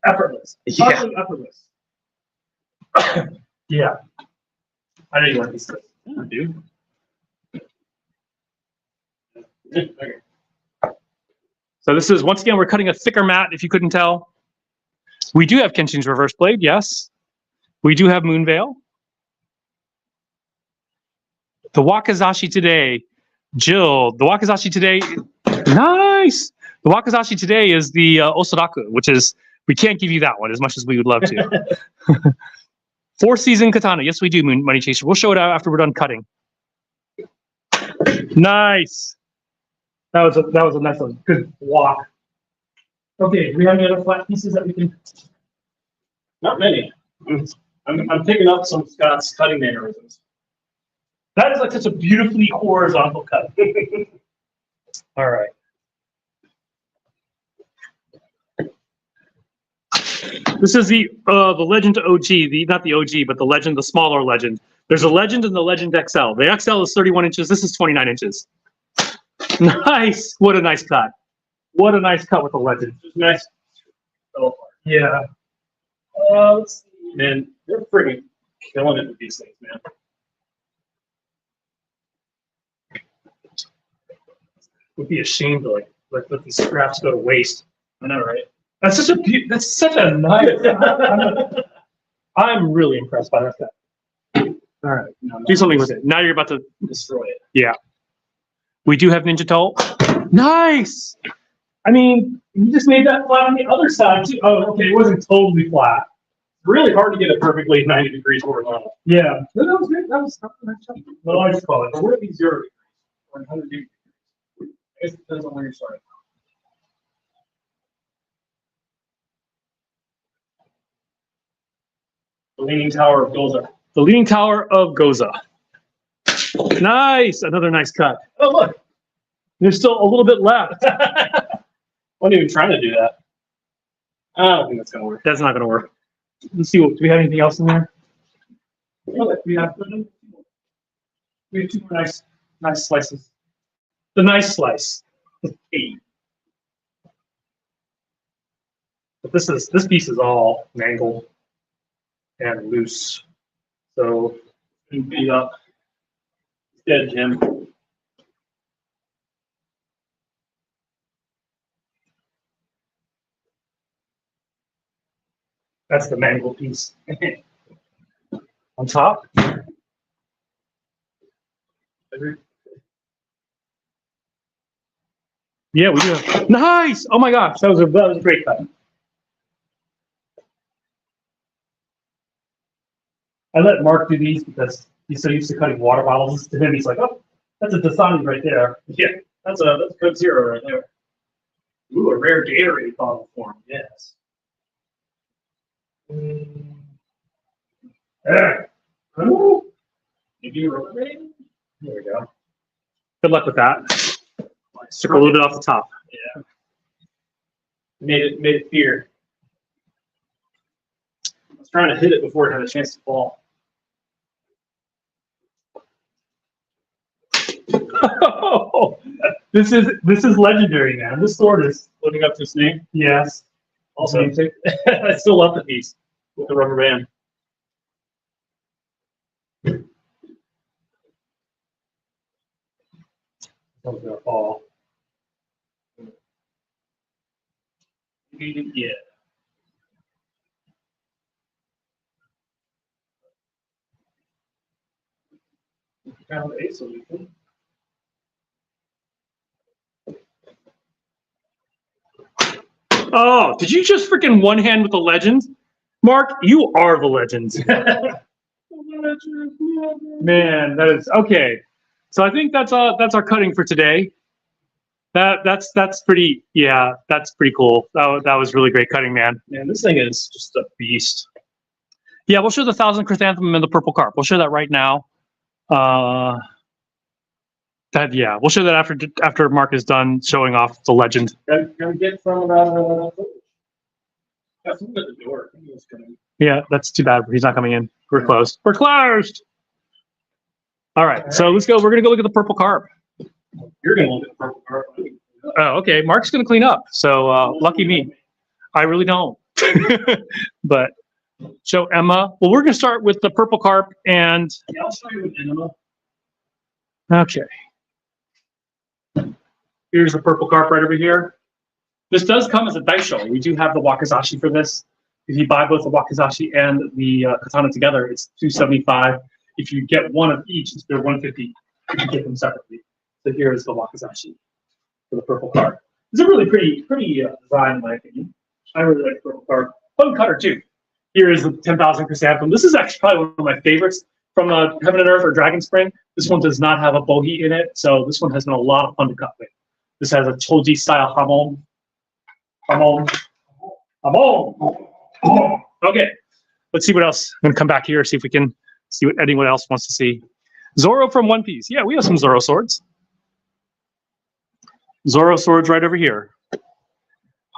Effortless.
Yeah.
Utterly effortless. Yeah. I know you want these.
Yeah, dude.
So this is, once again, we're cutting a thicker mat, if you couldn't tell. We do have Kenshin's reverse blade, yes. We do have Moonveil. The Wakizashi today Jill, the wakizashi today. Nice. The wakizashi today is the Osaraku, which is, we can't give you that one as much as we would love to. Four season katana. Yes, we do, Money Chaser. We'll show it out after we're done cutting. Nice. That was a nice one. Good walk. Okay, do we have any other flat pieces that we can?
Not many. I'm picking up some Scott's cutting mannerisms.
That is like such a beautifully horizontal cut. All right.
This is the Legend OG, not the OG, but the Legend, the smaller Legend. There's a Legend and the Legend XL. The XL is 31 inches. This is 29 inches. Nice. What a nice cut. What a nice cut with the Legend.
Just nice.
Yeah.
Let's see. Man, they're freaking killing it with these things, man.
Would be ashamed to like let these scraps go to waste.
I know, right?
That's such a nice. I'm really impressed by that cut. All right.
Do something with it. Now you're about to
destroy it.
Yeah. We do have Ninja Toe. Nice.
I mean, you just made that flat on the other side too. Oh, okay. It wasn't totally flat.
Really hard to get it perfectly 90 degrees horizontal.
Yeah. No, that was good. That was no, I just call it.
But would it be 0 degrees or 100 degrees? I guess it depends on where you're starting. The Leaning Tower of Goza.
The Leaning Tower of Goza. Nice. Another nice cut.
Oh, look.
There's still a little bit left.
Wasn't even trying to do that. I don't think that's going to work.
That's not going to work. Let's see. Do we have anything else in there?
We have two more nice slices. The nice slice. Hey. But this piece is all mangled and loose. So
Beat up. It's dead, Jim.
that's the mangled piece. On top.
Yeah, we do. Nice. Oh my gosh.
That was a great cut. I let Mark do these because he's so used to cutting water bottles. To him, he's like, "Oh, that's a Dasani right there."
Yeah, that's Coke Zero right there.
Ooh, a rare Gatorade bottle form.
Yes.
There. Ooh.
Maybe you're right.
There we go.
Good luck with that. Took a little bit off the top.
Yeah. Made it fear. I was trying to hit it before it had a chance to fall.
This is legendary, man. This sword is
Living up to its name.
yes.
Also, I still love the piece with the rubber band.
Something's gonna fall.
Yeah.
Found a solution.
Oh, did you just freaking one hand with the legend? Mark, you are the legend. Man, that is okay. So I think that's our cutting for today. That's pretty, yeah, that's pretty cool. That was really great cutting, man.
Man, this thing is just a beast.
Yeah, we'll show the Thousand Chrysanthemum and the Purple Carp. We'll show that right now. Yeah, we'll show that after Mark is done showing off the legend.
Can we get some of that? Got someone at the door. I think he was coming.
Yeah, that's too bad. He's not coming in. We're closed. We're closed. All right, so let's go. We're gonna go look at the Purple Carp.
You're gonna look at the purple card.
Oh, okay. Mark's gonna clean up. So lucky me. I really don't. But show Emma. Well, we're gonna start with the Purple Carp and
Yeah, I'll show you an enema.
okay. Here's the Purple Carp right over here. This does come as a daisho. We do have the wakizashi for this. If you buy both the wakizashi and the katana together, it's $275. If you get one of each, they're $150 if you get them separately.
So here is the Wakizashi for the purple car. It's a really pretty design, in my opinion. I really like the purple car. Fun cutter too. Here is the 10,000 chrysanthemum. This is actually probably one of my favorites from Heaven and Earth or Dragon Spring. This one does not have a bogie in it, so this one has been a lot of fun to cut with. This has a Choji style hamon. Okay, let's see what else. I'm gonna come back here, see if we can see what anyone else wants to see. Zoro from One Piece. Yeah, we have some Zoro swords. Zoro swords right over here.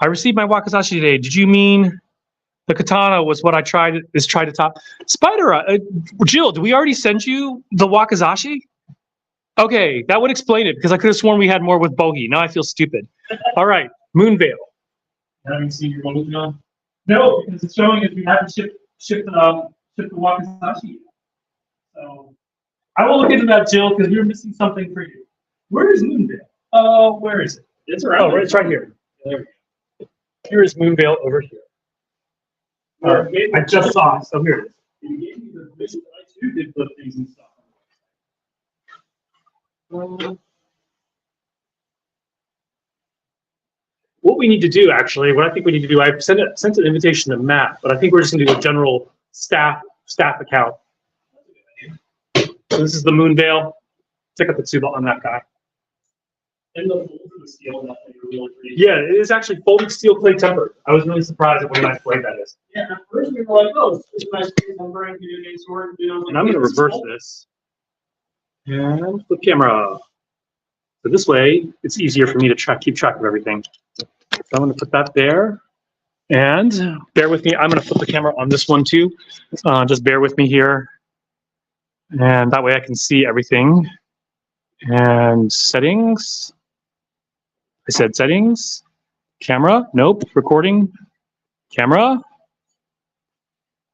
I received my Wakizashi today. Did you mean the katana was what I tried to top? Spider, Jill, did we already send you the Wakizashi? Okay, that would explain it because I could have sworn we had more with Bogi. Now I feel stupid. All right, Moonveil. Haven't seen your one moving on? No, because it's showing us we haven't shipped the Wakizashi yet. So I will look into that, Jill, because we were missing something for you. Where is Moonveil? Where is it? It's around. Oh, it's right here. There we go. Here is Moonveil over here. I just saw it, so here it is. You gave me the vision that I too did put things in stock. What we need to do, actually, what I think we need to do, I sent an invitation to Matt, but I think we're just going to do a general staff account. So this is the Moonveil. Check out the tsuba on that guy. And the steel, really pretty. Yeah, it is actually folded steel clay tempered. I was really surprised at what a nice blade that is. Yeah, at first we were like, oh, it's a nice clay temper and you do a sword. And I'm going to reverse this. And flip camera. So this way, it's easier for me to keep track of everything. So I'm going to put that there. And bear with me. I'm going to flip the camera on this one too. Just bear with me here. And that way I can see everything. And settings. I said settings. Camera. Nope. Recording. Camera.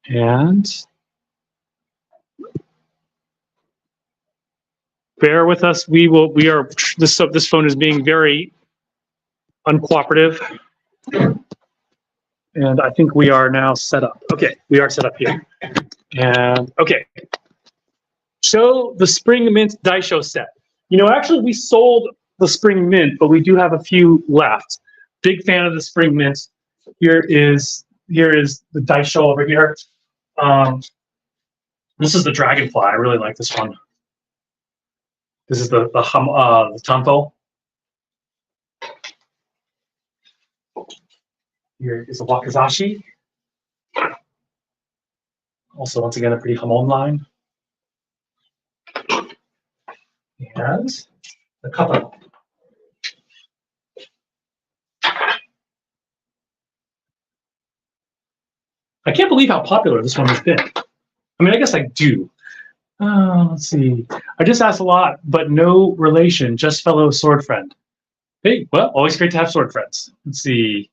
And bear with us. This phone is being very uncooperative. And I think we are now set up. Okay, we are set up here. And okay. Show the Spring Mint Daisho set. You know, actually we sold the Spring Mint, but we do have a few left. Big fan of the Spring Mint. Here is the Daisho over here. This is the Dragonfly. I really like this one. This is the Tanto. Here is the Wakizashi. Also, once again, a pretty Hamon line. And the Kappa. I can't believe how popular this one has been. I mean, I guess I do. Let's see. I just asked a lot, but no relation, just fellow sword friend. Hey, well, always great to have sword friends. Let's see.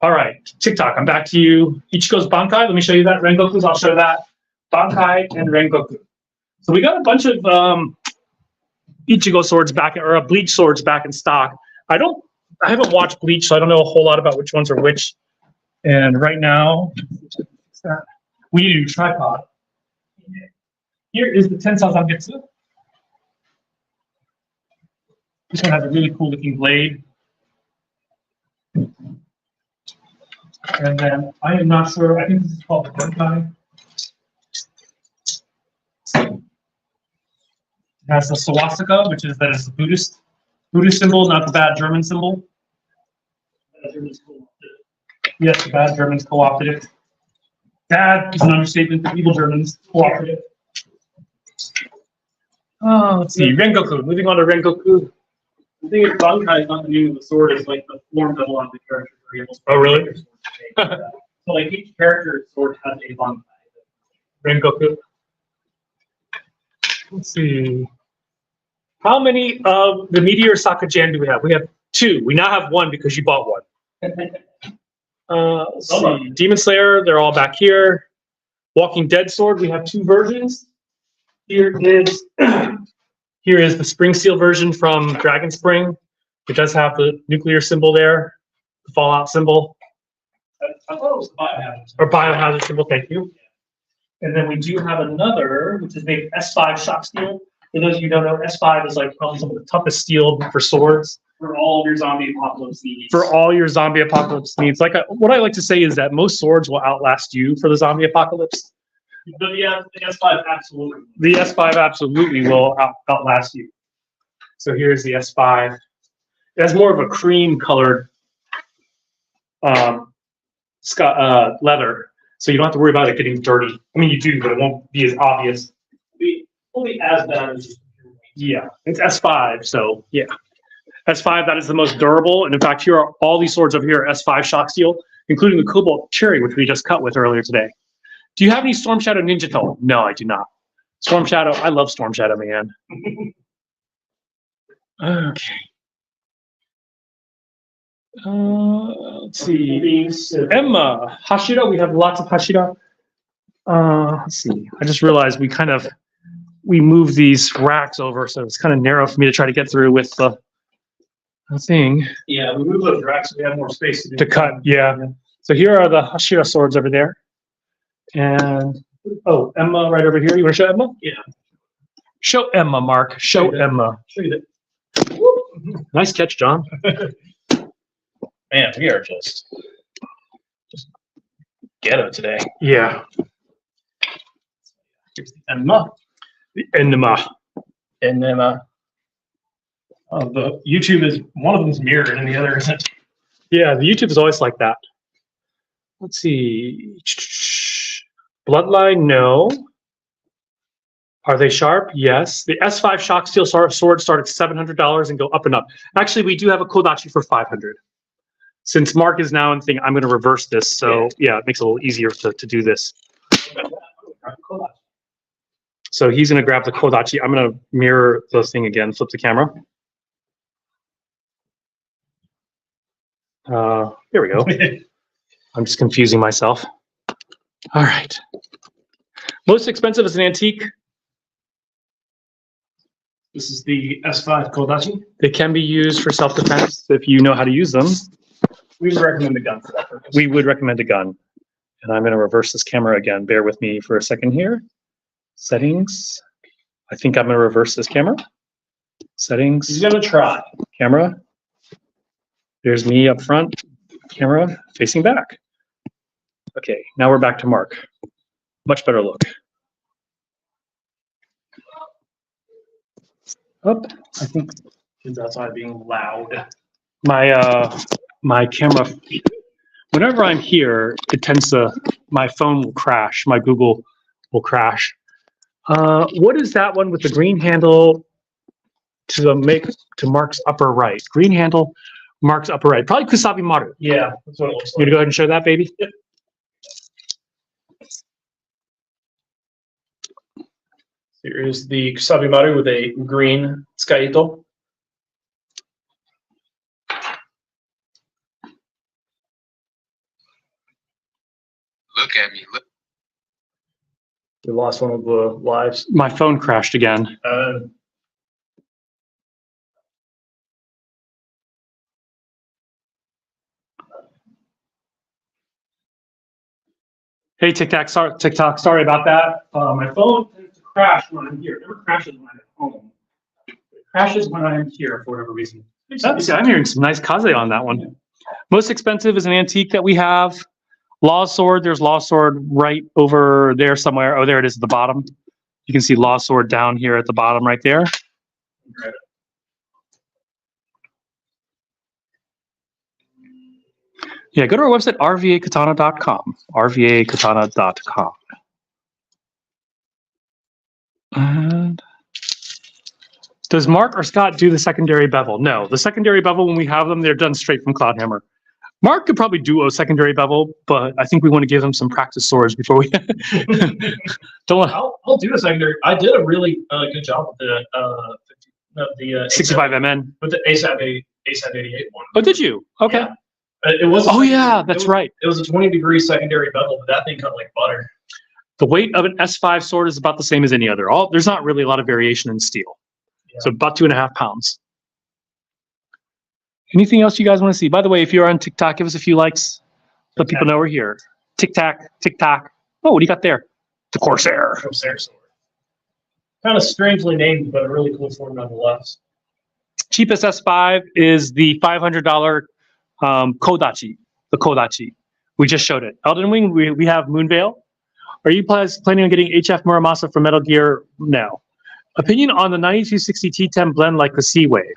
All right, TikTok, I'm back to you. Ichigo's Bankai, let me show you that. Rengoku's, I'll show that. Bankai and Rengoku. So we got a bunch of Ichigo swords back, or Bleach swords back in stock. I haven't watched Bleach, so I don't know a whole lot about which ones are which. And right now, we need a new tripod. Here is the Tensai Zangetsu. This one has a really cool looking blade. And then I am not sure, I think this is called the Bankai. It has the swastika, which is the Buddhist symbol, not the bad German symbol. Yes, the bad Germans co-opted it. Bad is an understatement. The evil Germans co-opted it. Let's see. Rengoku. Moving on to Rengoku. The thing is, Bankai is not the name of the sword. It's like the form that a lot of the characters are able to. Oh, really? So, like each character's sword has a Bankai. Rengoku. Let's see. How many of the Meteor Sakajan do we have? We have 2. We now have 1 because you bought one. Let's see. Demon Slayer, they're all back here. Walking Dead sword, we have 2 versions. Here is the Spring Seal version from Dragon Spring. It does have the nuclear symbol there, the Fallout symbol. I thought it was the biohazard. Or biohazard symbol, thank you. And then we do have another, which is made S5 shock steel. For those of you who don't know, S5 is like probably some of the toughest steel for swords for all of your zombie apocalypse needs. For all your zombie apocalypse needs. What I like to say is that most swords will outlast you for the zombie apocalypse. But yeah, the S5 absolutely. The S5 absolutely will outlast you. So here's the S5. It has more of a cream colored leather, so you don't have to worry about it getting dirty. I mean, you do, but it won't be as obvious. Won't be as bad as yeah. It's S5, so yeah. S5, that is the most durable, and in fact, here are all these swords over here are S5 shock steel, including the Cobalt Cherry, which we just cut with earlier today. Do you have any Storm Shadow Ninja Toll? No, I do not. Storm Shadow, I love Storm Shadow, man. Okay. Let's see. Emma Hashira. We have lots of Hashira. Let's see. I just realized we moved these racks over, so it's kind of narrow for me to try to get through with the thing. Yeah, we moved those racks so we have more space to cut. Yeah. So here are the Hashira swords over there, and Emma right over here. You want to show Emma? Yeah. Show Emma, Mark. Show Emma. Show you that. Nice catch, John.
Man, we are just ghetto today.
Yeah. Here's the Enema. The Enema.
Enema.
Oh, the YouTube is, one of them is mirrored and the other isn't. Yeah, the YouTube is always like that. Let's see. Bloodline, no. Are they sharp? Yes. The S5 shock steel swords start at $700 and go up and up. Actually, we do have a Kodachi for $500. Since Mark is now in the thing, I'm going to reverse this. So yeah, it makes it a little easier to do this. So he's going to grab the Kodachi. I'm going to mirror the thing again, flip the camera. There we go. I'm just confusing myself. All right. Most expensive is an antique. This is the S5 Kodachi. They can be used for self-defense if you know how to use them. We would recommend a gun for that purpose. We would recommend a gun. And I'm going to reverse this camera again. Bear with me for a second here. Settings. I think I'm going to reverse this camera. Settings. He's going to try. Camera. There's me up front. Camera facing back. Okay, now we're back to Mark. Much better look. Up. I think kids outside being loud. My camera, whenever I'm here, it tends to, my phone will crash, my Google will crash. What is that one with the green handle to Mark's upper right? Green handle, Mark's upper right. Probably Kusabi Maru. Yeah, that's what it looks like. You gonna go ahead and show that, baby? Yep. Here is the Kusabi Maru with a green Tsukaito.
Look at me. Look.
We lost one of the lives. My phone crashed again. Hey, TikTok, sorry about that. My phone tends to crash when I'm here. It never crashes when I'm at home. It crashes when I'm here for whatever reason. I'm hearing some nice kaze on that one. Most expensive is an antique that we have. Law Sword, there's Law Sword right over there somewhere. Oh, there it is at the bottom. You can see Law Sword down here at the bottom right there. Yeah, go to our website, rvakatana.com. rvakatana.com. And does Mark or Scott do the secondary bevel? No, the secondary bevel, when we have them, they're done straight from Cloudhammer. Mark could probably do a secondary bevel, but I think we want to give him some practice swords before we don't.
I'll do a secondary. I did a really good job with the
65 MN
with the ASAP 88 one.
Oh, did you? Okay.
Yeah. It was.
Oh yeah, that's right.
It was a 20-degree secondary bevel, but that thing cut like butter.
The weight of an S5 sword is about the same as any other. There's not really a lot of variation in steel. Yeah. So about 2.5 pounds. Anything else you guys want to see? By the way, if you're on TikTok, give us a few likes. Let people know we're here. TikTok. Oh, what do you got there? The Corsair.
Corsair sword. Kind of strangely named, but a really cool sword nonetheless.
Cheapest S5 is the $500 Kodachi, the Kodachi. We just showed it. Elden Ring, we have Moonveil. Are you planning on getting HF Muramasa for Metal Gear? No. Opinion on the 9260 T10 blend like the Seawave?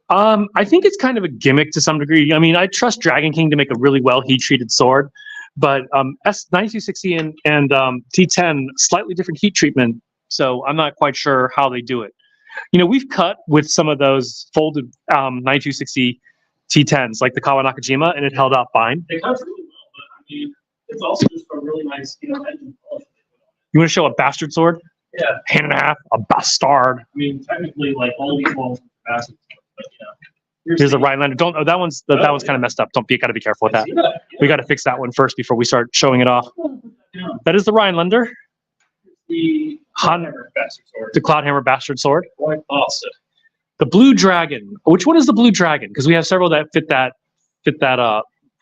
I think it's kind of a gimmick to some degree. I mean, I trust Dragon King to make a really well heat-treated sword, but S9260 and T10, slightly different heat treatment, so I'm not quite sure how they do it. You know, we've cut with some of those folded 9260 T10s, like the Kawanakajima, and it held out fine.
It cuts really well, but I mean, it's also just a really nice, engine polish.
You want to show a bastard sword?
Yeah,
Hand and a half, a bastard.
I mean, technically, like all these ones are massive, but
Here's the Rhinelander. Don't. Oh, that one's that one's kind of messed up. Got to be careful with that. We got to fix that one first before we start showing it off. That is the Rhinelander,
The bastard sword.
the Cloudhammer bastard sword.
Quite awesome.
The Blue Dragon. Which one is the Blue Dragon? Because we have several that fit that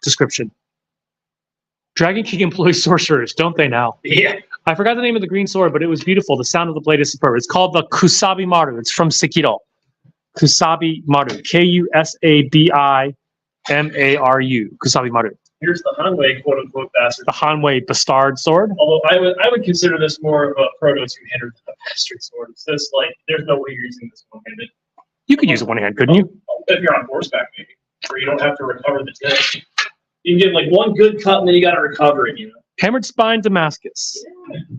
description. Dragon King employs sorcerers, don't they now?
Yeah.
I forgot the name of the green sword, but it was beautiful. The sound of the blade is superb. It's called the Kusabi Maru. It's from Sekiro. Kusabi Maru. Kusabimaru. Kusabi Maru.
Here's the Hanwei quote unquote bastard.
The Hanwei Bastard sword.
Although I would consider this more of a proto two-hander than a bastard sword. It's just like there's no way you're using this one-handed.
You could use it one hand, couldn't you?
If you're on horseback, maybe, where you don't have to recover the tip. You can get like one good cut and then you got to recover it.
Hammered Spine Damascus.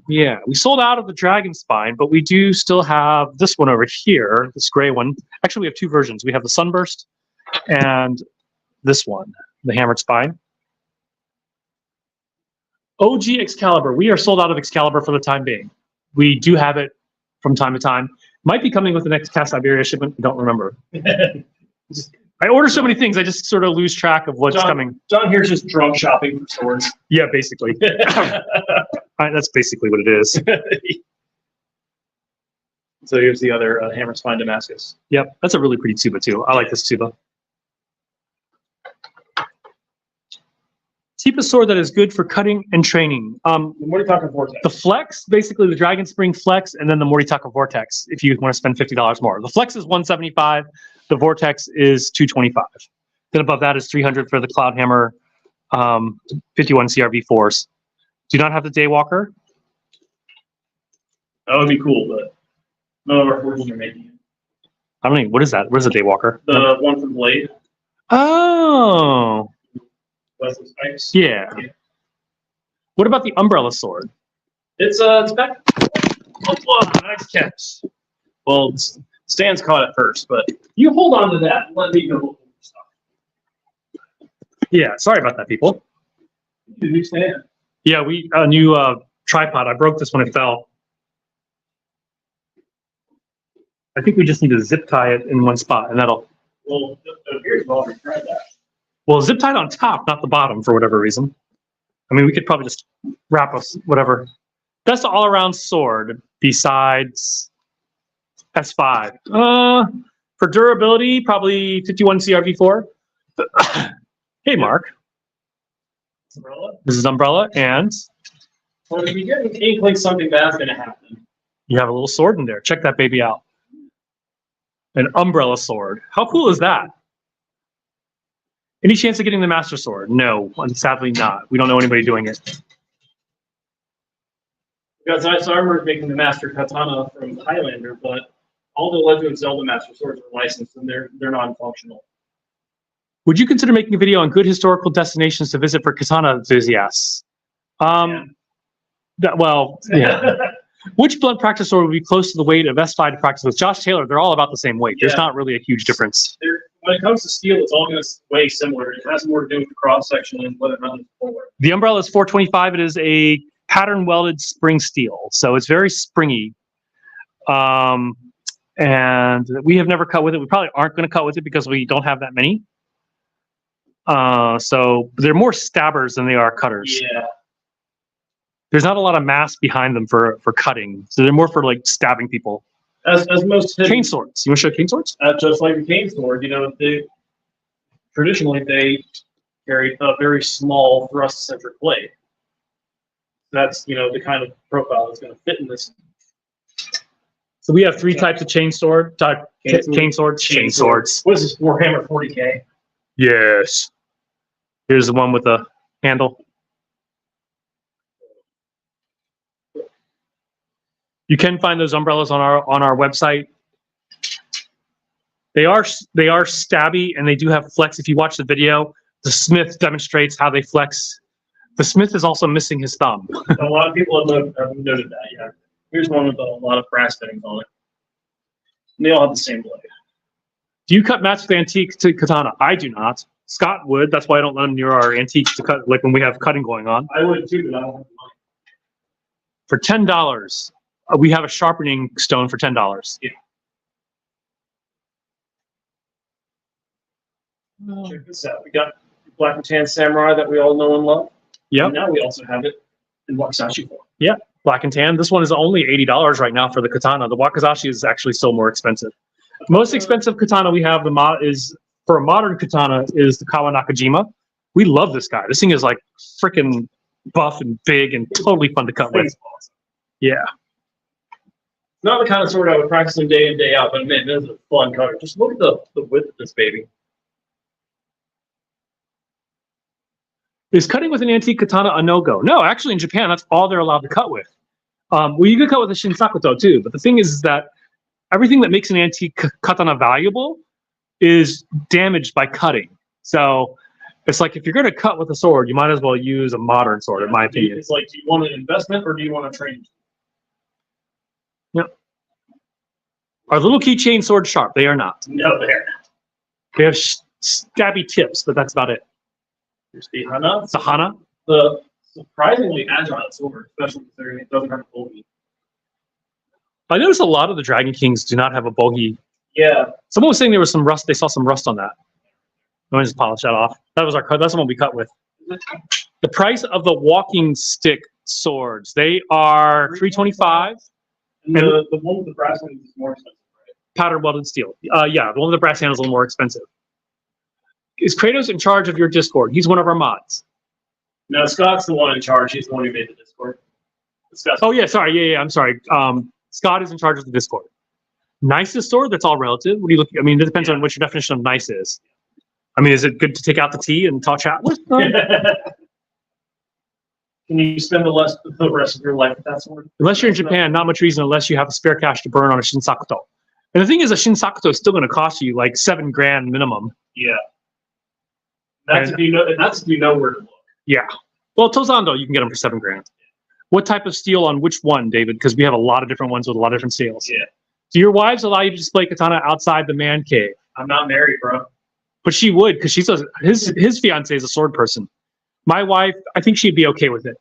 Yeah, we sold out of the Dragon Spine, but we do still have this one over here, this gray one. Actually, we have two versions. We have the Sunburst and this one, the Hammered Spine. OG Excalibur. We are sold out of Excalibur for the time being. We do have it from time to time. Might be coming with the next Cast Iberia shipment. I don't remember. I order so many things, I just sort of lose track of what's coming.
John here's just drunk shopping for swords.
Yeah, basically. That's basically what it is.
So here's the other Hammer Spine Damascus.
Yep, that's a really pretty tuba too. I like this tuba. Cheapest sword that is good for cutting and training.
What are you talking Vortex?
The Flex, basically the Dragon Spring Flex, and then the Moritaka Vortex. If you want to spend $50 more, the Flex is $175. The Vortex is $225. Then above that is $300 for the Cloudhammer 51 CRV4s. Do not have the Daywalker.
That would be cool, but none of our forges are making it.
I don't even. What is that? What is a Daywalker?
The one from Blade.
Oh,
Wesley Spikes.
yeah. What about the Umbrella Sword?
It's back. Oh, nice catch. Well, Stan's caught it first, but you hold on to that and let me go.
Yeah, sorry about that, people.
New Stan.
Yeah, a new tripod. I broke this when it fell. I think we just need to zip tie it in one spot, and that'll.
Well, it appears we've already tried that.
Well, zip tied on top, not the bottom, for whatever reason. I mean, we could probably just wrap us whatever. That's the all-around sword. Besides S5. For durability, probably 51 CRV4. Hey, Mark.
Umbrella.
This is Umbrella, and
Well, if you get an inkling something bad's gonna happen.
you have a little sword in there. Check that baby out. An Umbrella sword. How cool is that? Any chance of getting the Master Sword? No, sadly not. We don't know anybody doing it.
Because Ice Armor is making the Master Katana from Highlander, but all the Legend of Zelda Master Swords are licensed and they're non-functional.
Would you consider making a video on good historical destinations to visit for katana enthusiasts? Yeah. Which blunt practice sword would be close to the weight of S5 to practice with? Josh Taylor, they're all about the same weight. There's
Yeah.
not really a huge difference.
When it comes to steel, it's all going to weigh similar. It has more to do with the cross section and whether or not it's forward.
The Umbrella is $425. It is a pattern welded spring steel, so it's very springy. And we have never cut with it. We probably aren't going to cut with it because we don't have that many. So they're more stabbers than they are cutters.
Yeah.
There's not a lot of mass behind them for cutting, so they're more for like stabbing people.
As most
Cane swords. You want to show cane swords?
just like a cane sword, they traditionally they carry a very small thrust-centric blade. That's the kind of profile that's going to fit in this.
So we have three types of chain swords. Chain swords.
What is this, Warhammer 40K?
Yes. Here's the one with the handle. You can find those umbrellas on our website. They are stabby and they do have flex. If you watch the video, the smith demonstrates how they flex. The smith is also missing his thumb.
A lot of people have noted that, yeah. Here's one with a lot of brass fittings on it. And they all have the same blade.
Do you cut mats with antique to katana? I do not. Scott would. That's why I don't let him near our antiques to cut, like when we have cutting going on.
I would too, but I don't have the money.
For $10, we have a sharpening stone for $10.
Check this out. We got the Black and Tan Samurai that we all know and love.
Yep.
And now we also have it in Wakizashi form.
Black and tan. This one is only $80 right now for the katana. The wakizashi is actually still more expensive. Most expensive katana we have is for a modern katana is the Kawa Nakajima. We love this guy. This thing is like freaking buff and big and totally fun to cut with. Yeah.
Not the kind of sword I would practice in day in, day out, but man, this is a fun cutter. Just look at the width of this baby.
Is cutting with an antique katana a no-go? No, actually in Japan, that's all they're allowed to cut with. Well, you could cut with a shinsakuto too, but the thing is that everything that makes an antique katana valuable is damaged by cutting. So it's like if you're going to cut with a sword, you might as well use a modern sword, in my opinion.
It's like, do you want an investment or do you want to train?
Yep. Are little keychain swords sharp? They are not.
No, there.
They have stabby tips, but that's about it.
Here's the Hana.
It's a hana.
The surprisingly agile sword, especially considering it doesn't have a bogie.
I noticed a lot of the Dragon Kings do not have a bogie.
Yeah.
Someone was saying there was some rust. They saw some rust on that. Let me just polish that off. That was our cut. That's the one we cut with. The price of the walking stick swords, they are $325.
And the one with the brass ones is more expensive, right?
Powder welded steel. Yeah, the one with the brass handle is a little more expensive. Is Kratos in charge of your Discord? He's one of our mods.
No, Scott's the one in charge. He's the one who made the Discord. Scott's
Oh yeah, sorry. Yeah, I'm sorry. Scott is in charge of the Discord. Nicest sword? That's all relative. What do you look? I mean, it depends on what your definition of nice is. I mean, is it good to take out the tea and talk chat with?
Can you spend the rest of your life with that sword?
Unless you're in Japan, not much reason unless you have the spare cash to burn on a Shinsakuto. And the thing is, a Shinsakuto is still going to cost you like $7,000 minimum.
Yeah. That's if you know where to look.
Yeah. Well, Tozando, you can get them for $7,000. What type of steel on which one, David? Because we have a lot of different ones with a lot of different steels.
Yeah.
Do your wives allow you to display katana outside the man cave?
I'm not married, bro.
But she would, because his fiance is a sword person. My wife, I think she'd be okay with it.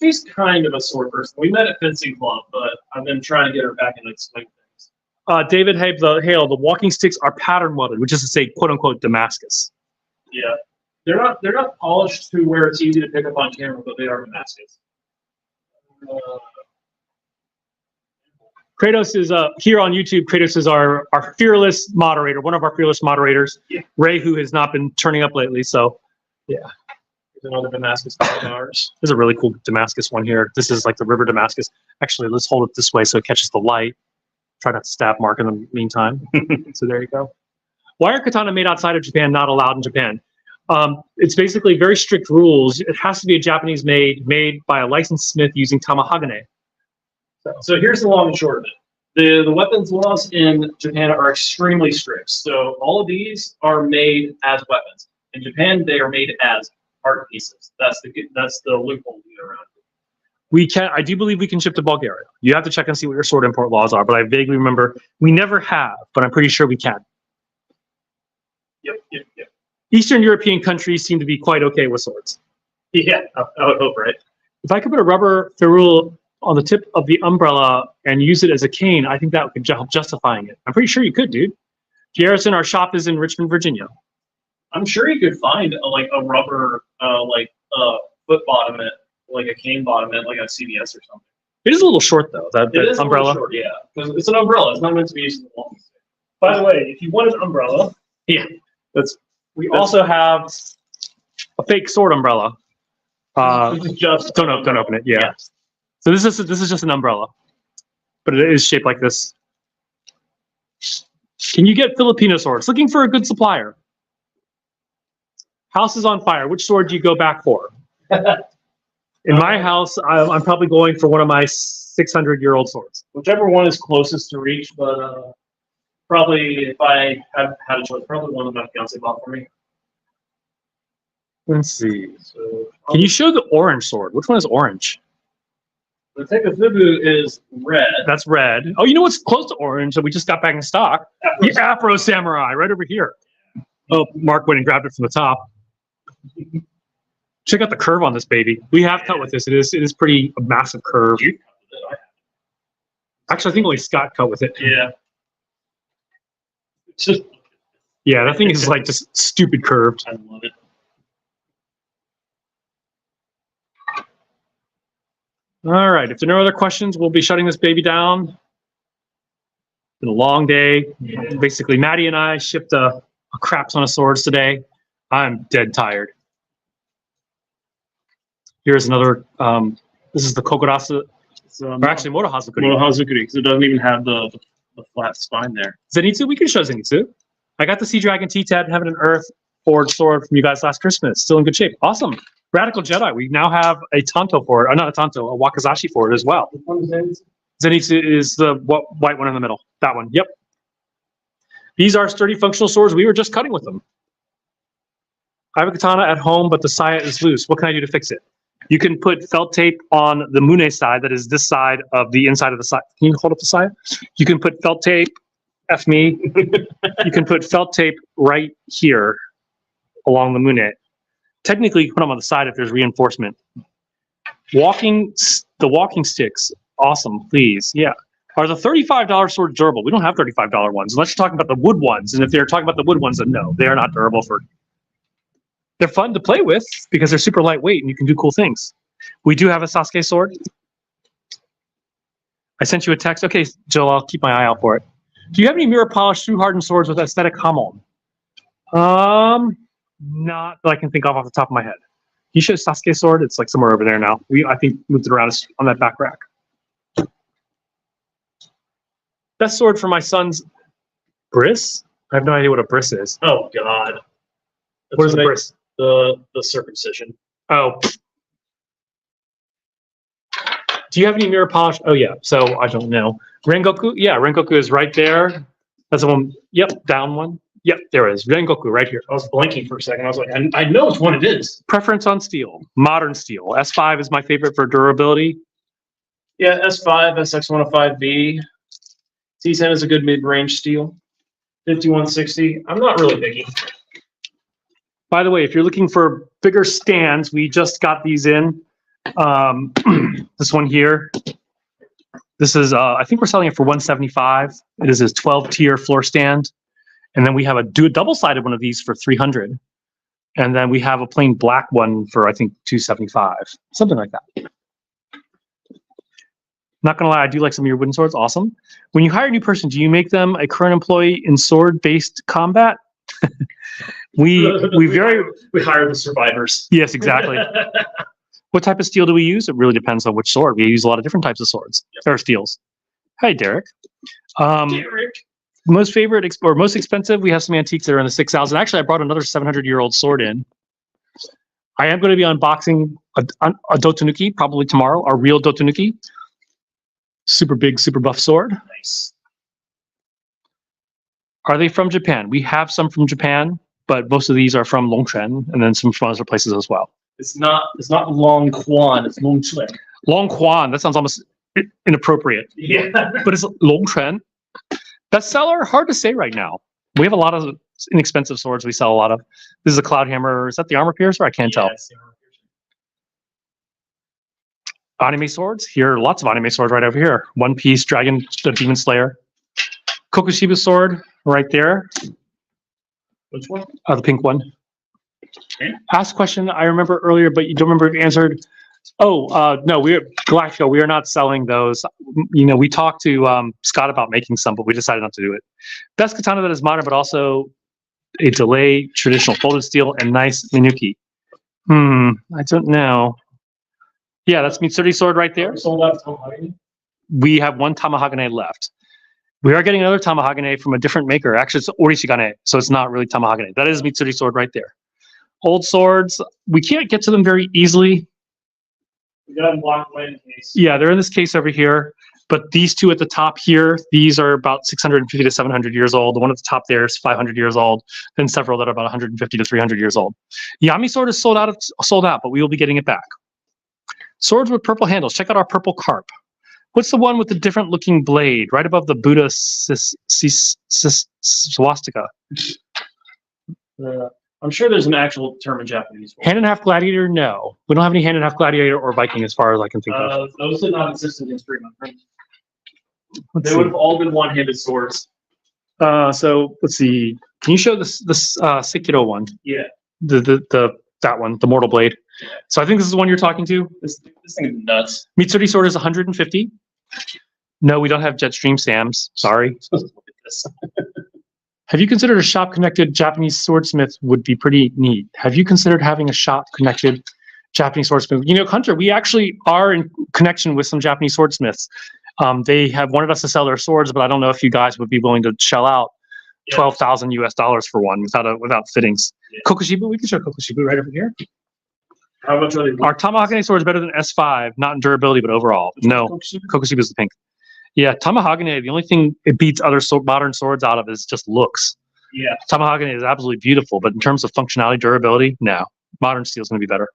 She's kind of a sword person. We met at fencing club, but I've been trying to get her back into swing things.
David Hale, the walking sticks are pattern welded, which is to say, quote unquote, Damascus.
Yeah. They're not polished to where it's easy to pick up on camera, but they are Damascus.
Kratos is here on YouTube. Kratos is our fearless moderator, one of our fearless moderators.
Yeah.
Ray, who has not been turning up lately. So, yeah.
There's another Damascus of ours.
There's a really cool Damascus one here. This is like the River Damascus. Actually, let's hold it this way so it catches the light. Try not to stab Mark in the meantime. So there you go. Why are katana made outside of Japan not allowed in Japan? It's basically very strict rules. It has to be a Japanese made by a licensed smith using tamahagane.
So here's the long and short of it. The weapons laws in Japan are extremely strict. So all of these are made as weapons. In Japan, they are made as art pieces. That's the loophole we get around.
We can. I do believe we can ship to Bulgaria. You have to check and see what your sword import laws are, but I vaguely remember we never have, but I'm pretty sure we can.
Yep.
Eastern European countries seem to be quite okay with swords.
Yeah, I would hope, right?
If I could put a rubber ferrule on the tip of the umbrella and use it as a cane, I think that would help justifying it. I'm pretty sure you could, dude. Garrison, our shop is in Richmond, Virginia.
I'm sure you could find a rubber foot bottom at like a cane bottom at like a CVS or something.
It is a little short though. That
It is
umbrella.
a little short, yeah, because it's an umbrella. It's not meant to be used as a walking stick. By the way, if you want an umbrella,
We also have a fake sword umbrella.
this is just
Don't open it. Yeah. So this is just an umbrella, but it is shaped like this. Can you get Filipino swords? Looking for a good supplier. House is on fire. Which sword do you go back for? In my house, I'm probably going for one of my 600-year-old swords.
Whichever one is closest to reach, but probably if I had a choice, probably one that my fiance bought for me.
Let's see.
So
Can you show the orange sword? Which one is orange?
the Tekofubu is red.
That's red. Oh, you know what's close to orange that we just got back in stock? The Afro Samurai, right over here. Oh, Mark went and grabbed it from the top. Check out the curve on this baby. We have cut with this. It is pretty a massive curve. Actually, I think only Scott cut with it.
Yeah. It's just,
Yeah, that thing is like just stupid curved.
I love it.
All right. If there are no other questions, we'll be shutting this baby down. Been a long day. Basically, Maddie and I shipped a crap ton of swords today. I'm dead tired. Here's another. This is the Kokurasu, or actually Moto Hazukuri.
Moto Hazukuri, because it doesn't even have the flat spine there.
Zenitsu, we can show Zenitsu. I got the Sea Dragon T-Tab Heaven and Earth forged sword from you guys last Christmas. Still in good shape. Awesome. Radical Jedi. We now have a Tanto for it. Not a Tanto, a Wakazashi for it as well. Zenitsu is the white one in the middle. That one. Yep. These are sturdy functional swords. We were just cutting with them. I have a katana at home, but the saya is loose. What can I do to fix it? You can put felt tape on the Mune side, that is this side of the inside of the saya. Can you hold up the saya? You can put felt tape, F me. You can put felt tape right here along the Mune. Technically, you can put them on the side if there's reinforcement. The walking sticks, awesome, please. Yeah. Are the $35 swords durable? We don't have $35 ones, unless you're talking about the wood ones. And if they're talking about the wood ones, then no, they are not durable for. They're fun to play with because they're super lightweight and you can do cool things. We do have a Sasuke sword. I sent you a text. Okay, Jill, I'll keep my eye out for it. Do you have any mirror polished through hardened swords with aesthetic hamon? Not that I can think of off the top of my head. You show Sasuke sword. It's like somewhere over there now. I think moved it around on that back rack. Best sword for my son's bris. I have no idea what a bris is.
Oh God.
What is a bris?
The circumcision.
Oh. Do you have any mirror polish? Oh yeah. So I don't know. Rengoku. Yeah, Rengoku is right there. That's the one. Yep, down one. Yep, there it is. Rengoku right here.
I was blanking for a second. I was like, I know which one it is.
Preference on steel. Modern steel. S5 is my favorite for durability.
Yeah, S5, SX105V. T10 is a good mid-range steel. 5160. I'm not really picky.
By the way, if you're looking for bigger stands, we just got these in. This one here. This is, I think we're selling it for $175. It is a 12-tier floor stand. And then we have a double-sided one of these for $300. And then we have a plain black one for, I think, $275. Something like that. Not gonna lie, I do like some of your wooden swords. Awesome. When you hire a new person, do you make them a current employee in sword-based combat? we
hire the survivors.
Yes, exactly. What type of steel do we use? It really depends on which sword. We use a lot of different types of swords or steels. Hi, Derek.
Derek.
Most favorite or most expensive, we have some antiques that are in the 6,000. Actually, I brought another 700-year-old sword in. I am going to be unboxing a Dotanuki probably tomorrow, a real Dotanuki. Super big, super buff sword.
Nice.
Are they from Japan? We have some from Japan, but most of these are from Longquan and then some from other places as well.
It's not Long Quan, it's Long Chuen.
Longquan, that sounds almost inappropriate.
Yeah.
But it's Longquan. Bestseller, hard to say right now. We have a lot of inexpensive swords we sell a lot of. This is a Cloud Hammer. Is that the Armor Piercer? I can't tell. Anime swords. Here are lots of anime swords right over here. One Piece, Dragon, the Demon Slayer. Kokushiba sword right there.
Which one?
The pink one.
Okay.
Asked question I remember earlier, but you don't remember if you answered. Oh, no, Galactico, we are not selling those. You know, we talked to Scott about making some, but we decided not to do it. Best katana that is modern, but also a delay, traditional folded steel, and nice Minuki. I don't know. Yeah, that's Mitsuri sword right there.
Sold out of Tomahawk.
We have one Tamahagane left. We are getting another Tamahagane from a different maker. Actually, it's Orishigane, so it's not really Tamahagane. That is Mitsuri sword right there. Old swords, we can't get to them very easily.
We got them blocked away in case.
Yeah, they're in this case over here. But these two at the top here, these are about 650 to 700 years old. The one at the top there is 500 years old. Then several that are about 150 to 300 years old. Yami sword is sold out, but we will be getting it back. Swords with purple handles. Check out our purple carp. What's the one with the different looking blade right above the Buddha swastika?
I'm sure there's an actual term in Japanese. For it.
Hand and half gladiator? No, we don't have any hand and half gladiator or Viking as far as I can think of.
Those did not exist in history, my friend.
Let's
They would
see.
have all been one-handed swords.
So let's see. Can you show this Sekiro one?
Yeah.
That one, the Mortal Blade. So I think this is the one you're talking to.
This thing is nuts.
Mitsuri sword is 150. No, we don't have Jetstream Sams. Sorry.
Look at this.
Have you considered a shop-connected Japanese swordsmith would be pretty neat? Have you considered having a shop-connected Japanese swordsmith? You know, Hunter, we actually are in connection with some Japanese swordsmiths. They have wanted us to sell their swords, but I don't know if you guys would be willing to shell out
Yeah.
$12,000 US for one without fittings.
Yeah.
Kokoshibu, we can show Kokoshibu right over here.
How much are they?
Our Tamahagane sword is better than S5, not in durability, but overall. No, Kokoshibu is the pink. Yeah, Tamahagane, the only thing it beats other modern swords out of is just looks.
Yeah.
Tamahagane is absolutely beautiful, but in terms of functionality, durability, no. Modern steel is going to be better.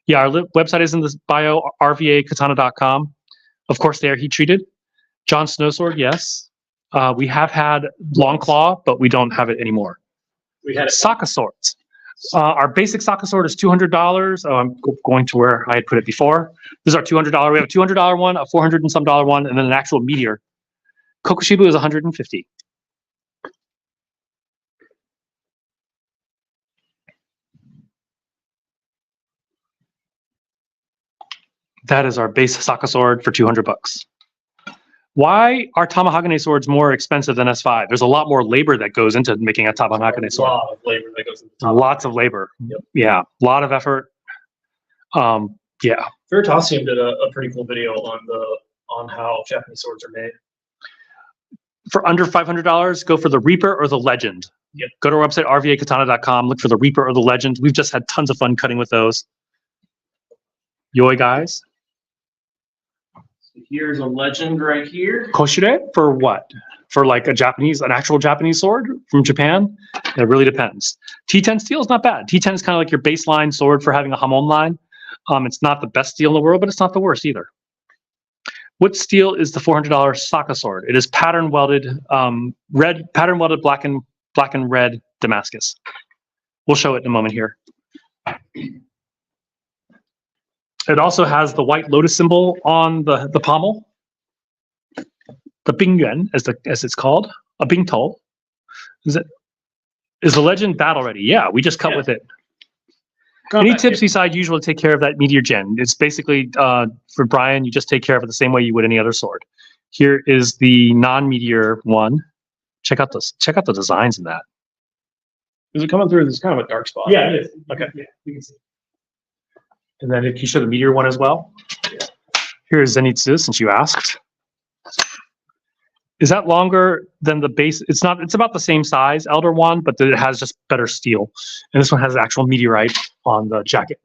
Yeah, our website is in this bio, rvakatana.com. Of course, they are heat treated. John Snow sword, yes. We have had Long Claw, but we don't have it anymore.
We had it.
Saka swords. Our basic Saka sword is $200. Oh, I'm going to where I had put it before. This is our $200. We have a $200 one, a $400 and some dollar one, and then an actual meteor. Kokoshibu is $150. That is our base Saka sword for $200. Why are Tamahagane swords more expensive than S5? There's a lot more labor that goes into making a Tamahagane
A
sword.
lot of labor that goes into the top.
Lots of labor.
Yep.
Yeah, a lot of effort. Yeah.
Veritasium did a pretty cool video on how Japanese swords are made.
For under $500, go for the Reaper or the Legend.
Yep.
Go to our website, rvakatana.com, look for the Reaper or the Legend. We've just had tons of fun cutting with those. Yoi guys.
So here's a legend right here.
Koshire for what? For like an actual Japanese sword from Japan? It really depends. T10 steel is not bad. T10 is kind of like your baseline sword for having a Hamon line. It's not the best steel in the world, but it's not the worst either. What steel is the $400 Saka sword? It is pattern welded, black and red Damascus. We'll show it in a moment here. It also has the white lotus symbol on the pommel. The Bingyuan, as it's called, a Bingtol. Is the Legend battle ready? Yeah, we just cut
Yeah.
with it. Any tips besides usual to take care of that Meteor Gen? It's basically, for Brian, you just take care of it the same way you would any other sword. Here is the non-Meteor one. Check out the designs in that.
Is it coming through? This kind of a dark spot.
Yeah, it is.
Okay.
Yeah, you can see.
And then can you show the Meteor one as well? Here's Zenitsu, since you asked. Is that longer than the base? It's not. It's about the same size, Elder one, but it has just better steel. And this one has actual meteorite on the jacket.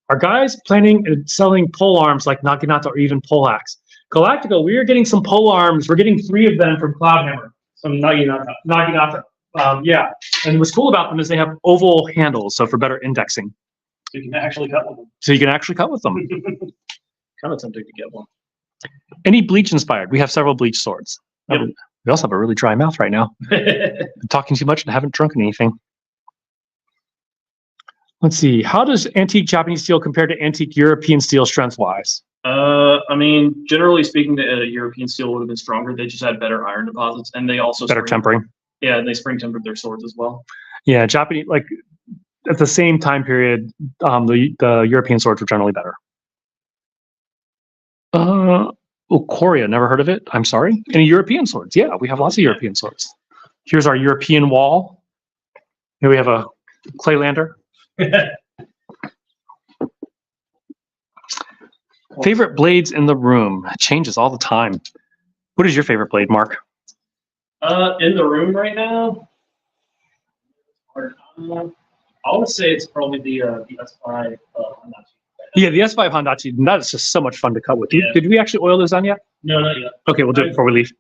Are guys planning on selling pole arms like Naginata or even poleaxe? Galactico, we are getting some pole arms. We're getting 3 of them from Cloudhammer.
Some Naginata.
Yeah. And what's cool about them is they have oval handles, so for better indexing.
So you can actually cut with them.
So you can actually cut with them.
Kind of tempted to get one.
Any Bleach inspired? We have several Bleach swords.
Yep.
We also have a really dry mouth right now. I'm talking too much and haven't drunk anything. Let's see. How does antique Japanese steel compare to antique European steel strength-wise?
I mean, generally speaking, the European steel would have been stronger. They just had better iron deposits, and they also
Better tempering.
Yeah, and they spring tempered their swords as well.
Yeah, Japanese, like at the same time period, the European swords were generally better. Korea, never heard of it. I'm sorry. Any European swords? Yeah, we have lots of European swords. Here's our European wall. Here we have a Claylander. Favorite blades in the room? It changes all the time. What is your favorite blade, Mark?
In the room right now, I would say it's probably the S5.
Yeah, the S5 Hondachi, that is just so much fun to cut with.
Yeah.
Did we actually oil those on yet?
No, not yet.
Okay, we'll do it before we leave.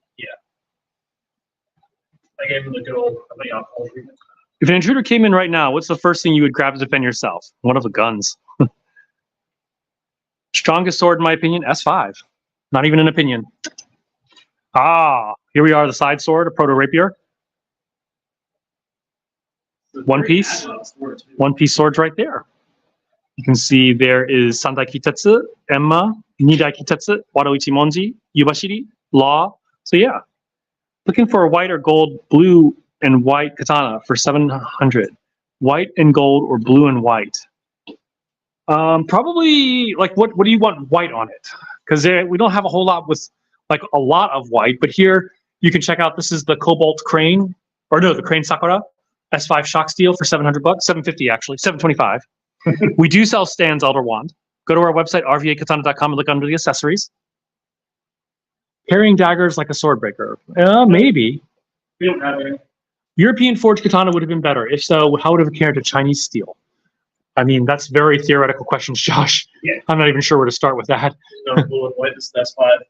I gave him the good old alcohol treatment.
If an intruder came in right now, what's the first thing you would grab to defend yourself? One of the guns. Strongest sword, in my opinion, S5. Not even an opinion. Ah, here we are, the side sword, a proto rapier. One piece. One piece swords right there. You can see there is Sandai Kitetsu, Emma, Nidai Kitetsu, Wado Ichimonji, Yubashiri, Law. So yeah, looking for a white or gold, blue and white katana for 700. White and gold or blue and white. Probably like what do you want white on it? Because we don't have a whole lot with like a lot of white, but here you can check out, this is the Cobalt Crane, or no, the Crane Sakura S5 shock steel for 700 bucks, 750 actually, 725. We do sell Stan's Elder Wand. Go to our website, rvakatana.com, and look under the accessories. Carrying daggers like a sword breaker. Maybe.
We don't have any.
European forged katana would have been better. If so, how would have compared to Chinese steel? I mean, that's very theoretical questions, Josh.
Yeah.
I'm not even sure where to start with that.
No, blue and white. This is S5.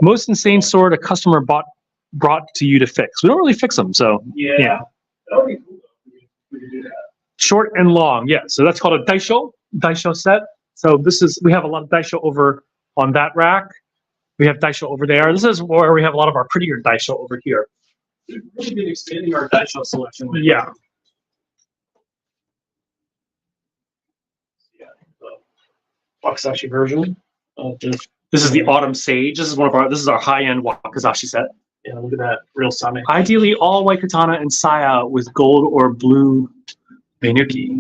Most insane sword a customer brought to you to fix. We don't really fix them, so
Yeah.
Yeah.
That would be cool. We could do that.
short and long. Yeah, so that's called a daisho set. So we have a lot of daisho over on that rack. We have daisho over there. This is where we have a lot of our prettier daisho over here.
We've really been expanding our daisho selection. lately.
Yeah.
Yeah. The Wakizashi version of this.
This is the Autumn Sage. This is our high-end Wakizashi set.
Yeah, look at that. Real Same.
Ideally, all white katana and saya with gold or blue meinuki.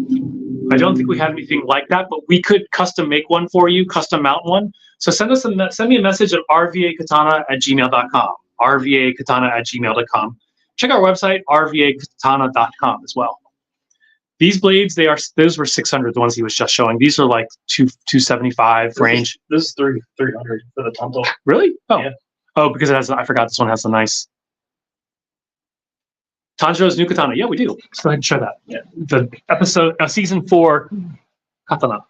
I don't think we have anything like that, but we could custom make one for you, custom mount one. So send me a message at rvakatana@gmail.com. rvakatana@gmail.com. Check our website, rvakatana.com as well. These blades, those were 600, the ones he was just showing. These are like 275 range.
This is 300 for the Tonto.
Really? Oh.
Yeah.
Oh, because I forgot this one has the nice Tanjiro's new katana. Yeah, we do. Let's go ahead and show that.
Yeah.
The season 4 katana.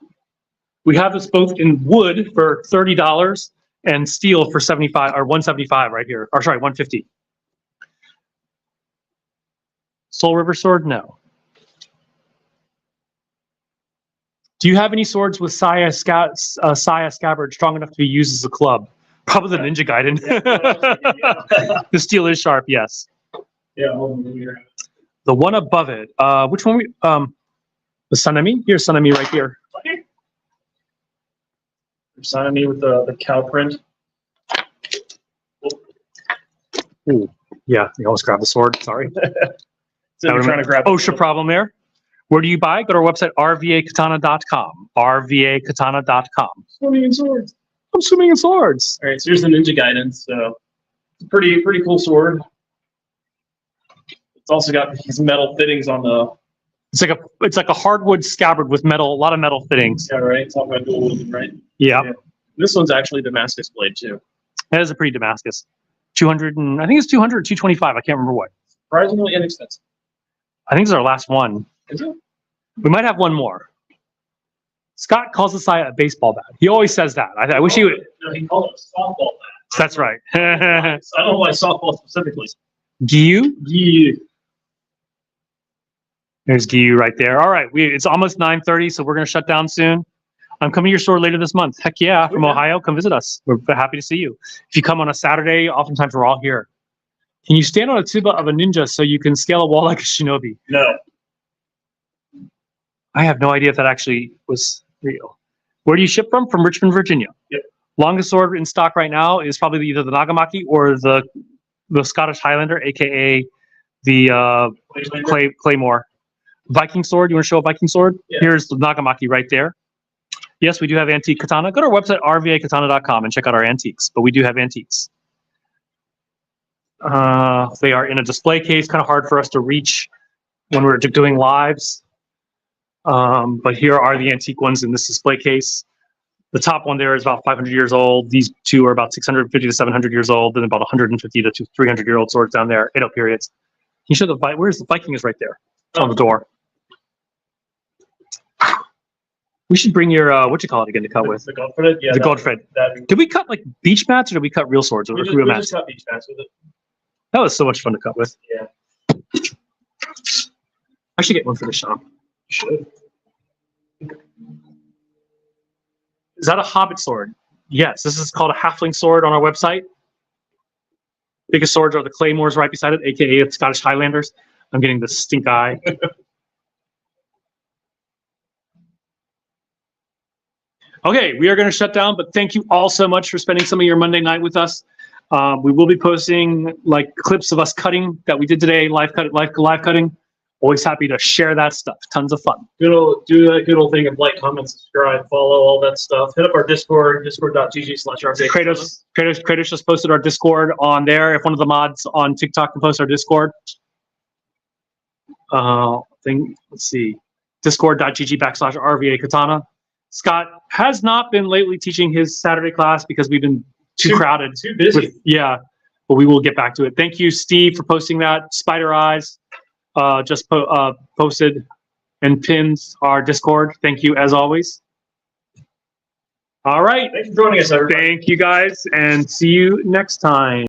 We have this both in wood for $30 and steel for 75 or 175 right here. Or sorry, 150. Soul River sword? No. Do you have any swords with saya scabbard strong enough to be used as a club? Probably the Ninja Gaiden. The steel is sharp, yes.
Yeah, hold on here.
The one above it, which one? The Sanemi? Here's Sanemi right here.
Signing me with the cow print.
Ooh, yeah, you almost grabbed the sword. Sorry.
So we're trying to grab.
OSHA problem there. Where do you buy? Go to our website, rvakatana.com. rvakatana.com.
Swimming in swords.
I'm swimming in swords.
All right, so here's the Ninja Gaiden. So it's a pretty cool sword. It's also got these metal fittings on the.
It's like a hardwood scabbard with metal, a lot of metal fittings.
Yeah, right. It's all about dual wielding, right?
Yeah,
Yeah. This one's actually Damascus blade too.
that is a pretty Damascus. 200 and I think it's 200 or 225. I can't remember what.
Surprisingly inexpensive.
I think it's our last one.
Is it?
We might have one more. Scott calls the Saya a baseball bat. He always says that. I wish he would.
No, he called it a softball bat.
That's right.
I don't know why softball specifically.
Gyu.
Yeah.
There's Gyu right there. All right, it's almost 9:30, so we're gonna shut down soon. I'm coming to your store later this month. Heck yeah, from
Okay.
Ohio, come visit us. We're happy to see you. If you come on a Saturday, oftentimes we're all here. Can you stand on a tuba of a ninja so you can scale a wall like a shinobi?
No.
I have no idea if that actually was real. Where do you ship from? From Richmond, Virginia.
Yep.
Longest sword in stock right now is probably either the Nagamaki or the Scottish Highlander, aka the Claymore. Viking sword. You want to show a Viking sword?
Yeah.
Here's the Nagamaki right there. Yes, we do have antique katana. Go to our website, rvakatana.com, and check out our antiques. But we do have antiques. They are in a display case, kind of hard for us to reach when we're doing lives. But here are the antique ones in this display case.
The top one there is about 500 years old. These two are about 650 to 700 years old, and about 150 to 300-year-old swords down there, Edo periods. Can you show the where's the Viking is right there on the door. We should bring your what you call it again to cut with
The Godfred? Yeah.
the Godfred.
That,
Did we cut like beach mats or did we cut real swords or
we
real
just
mats?
got beach mats with it.
That was so much fun to cut with.
Yeah.
I should get one for the shop.
Should.
Is that a hobbit sword? Yes, this is called a halfling sword on our website. Biggest swords are the claymores right beside it, aka the Scottish Highlanders. I'm getting the stink eye. Okay, we are going to shut down, but thank you all so much for spending some of your Monday night with us. We will be posting like clips of us cutting that we did today, live cutting. Always happy to share that stuff. Tons of fun.
Do that good old thing of like, comment, subscribe, follow, all that stuff. Hit up our Discord, discord.gg/RJ.
Kratos just posted our Discord on there. If one of the mods on TikTok can post our Discord. Let's see. Discord.gg/RVA Katana. Scott has not been lately teaching his Saturday class because we've been too crowded.
Too busy.
Yeah, but we will get back to it. Thank you, Steve, for posting that. Spider Eyes just posted and pins our Discord. Thank you, as always. All right.
Thanks for joining us, everybody.
Thank you, guys, and see you next time.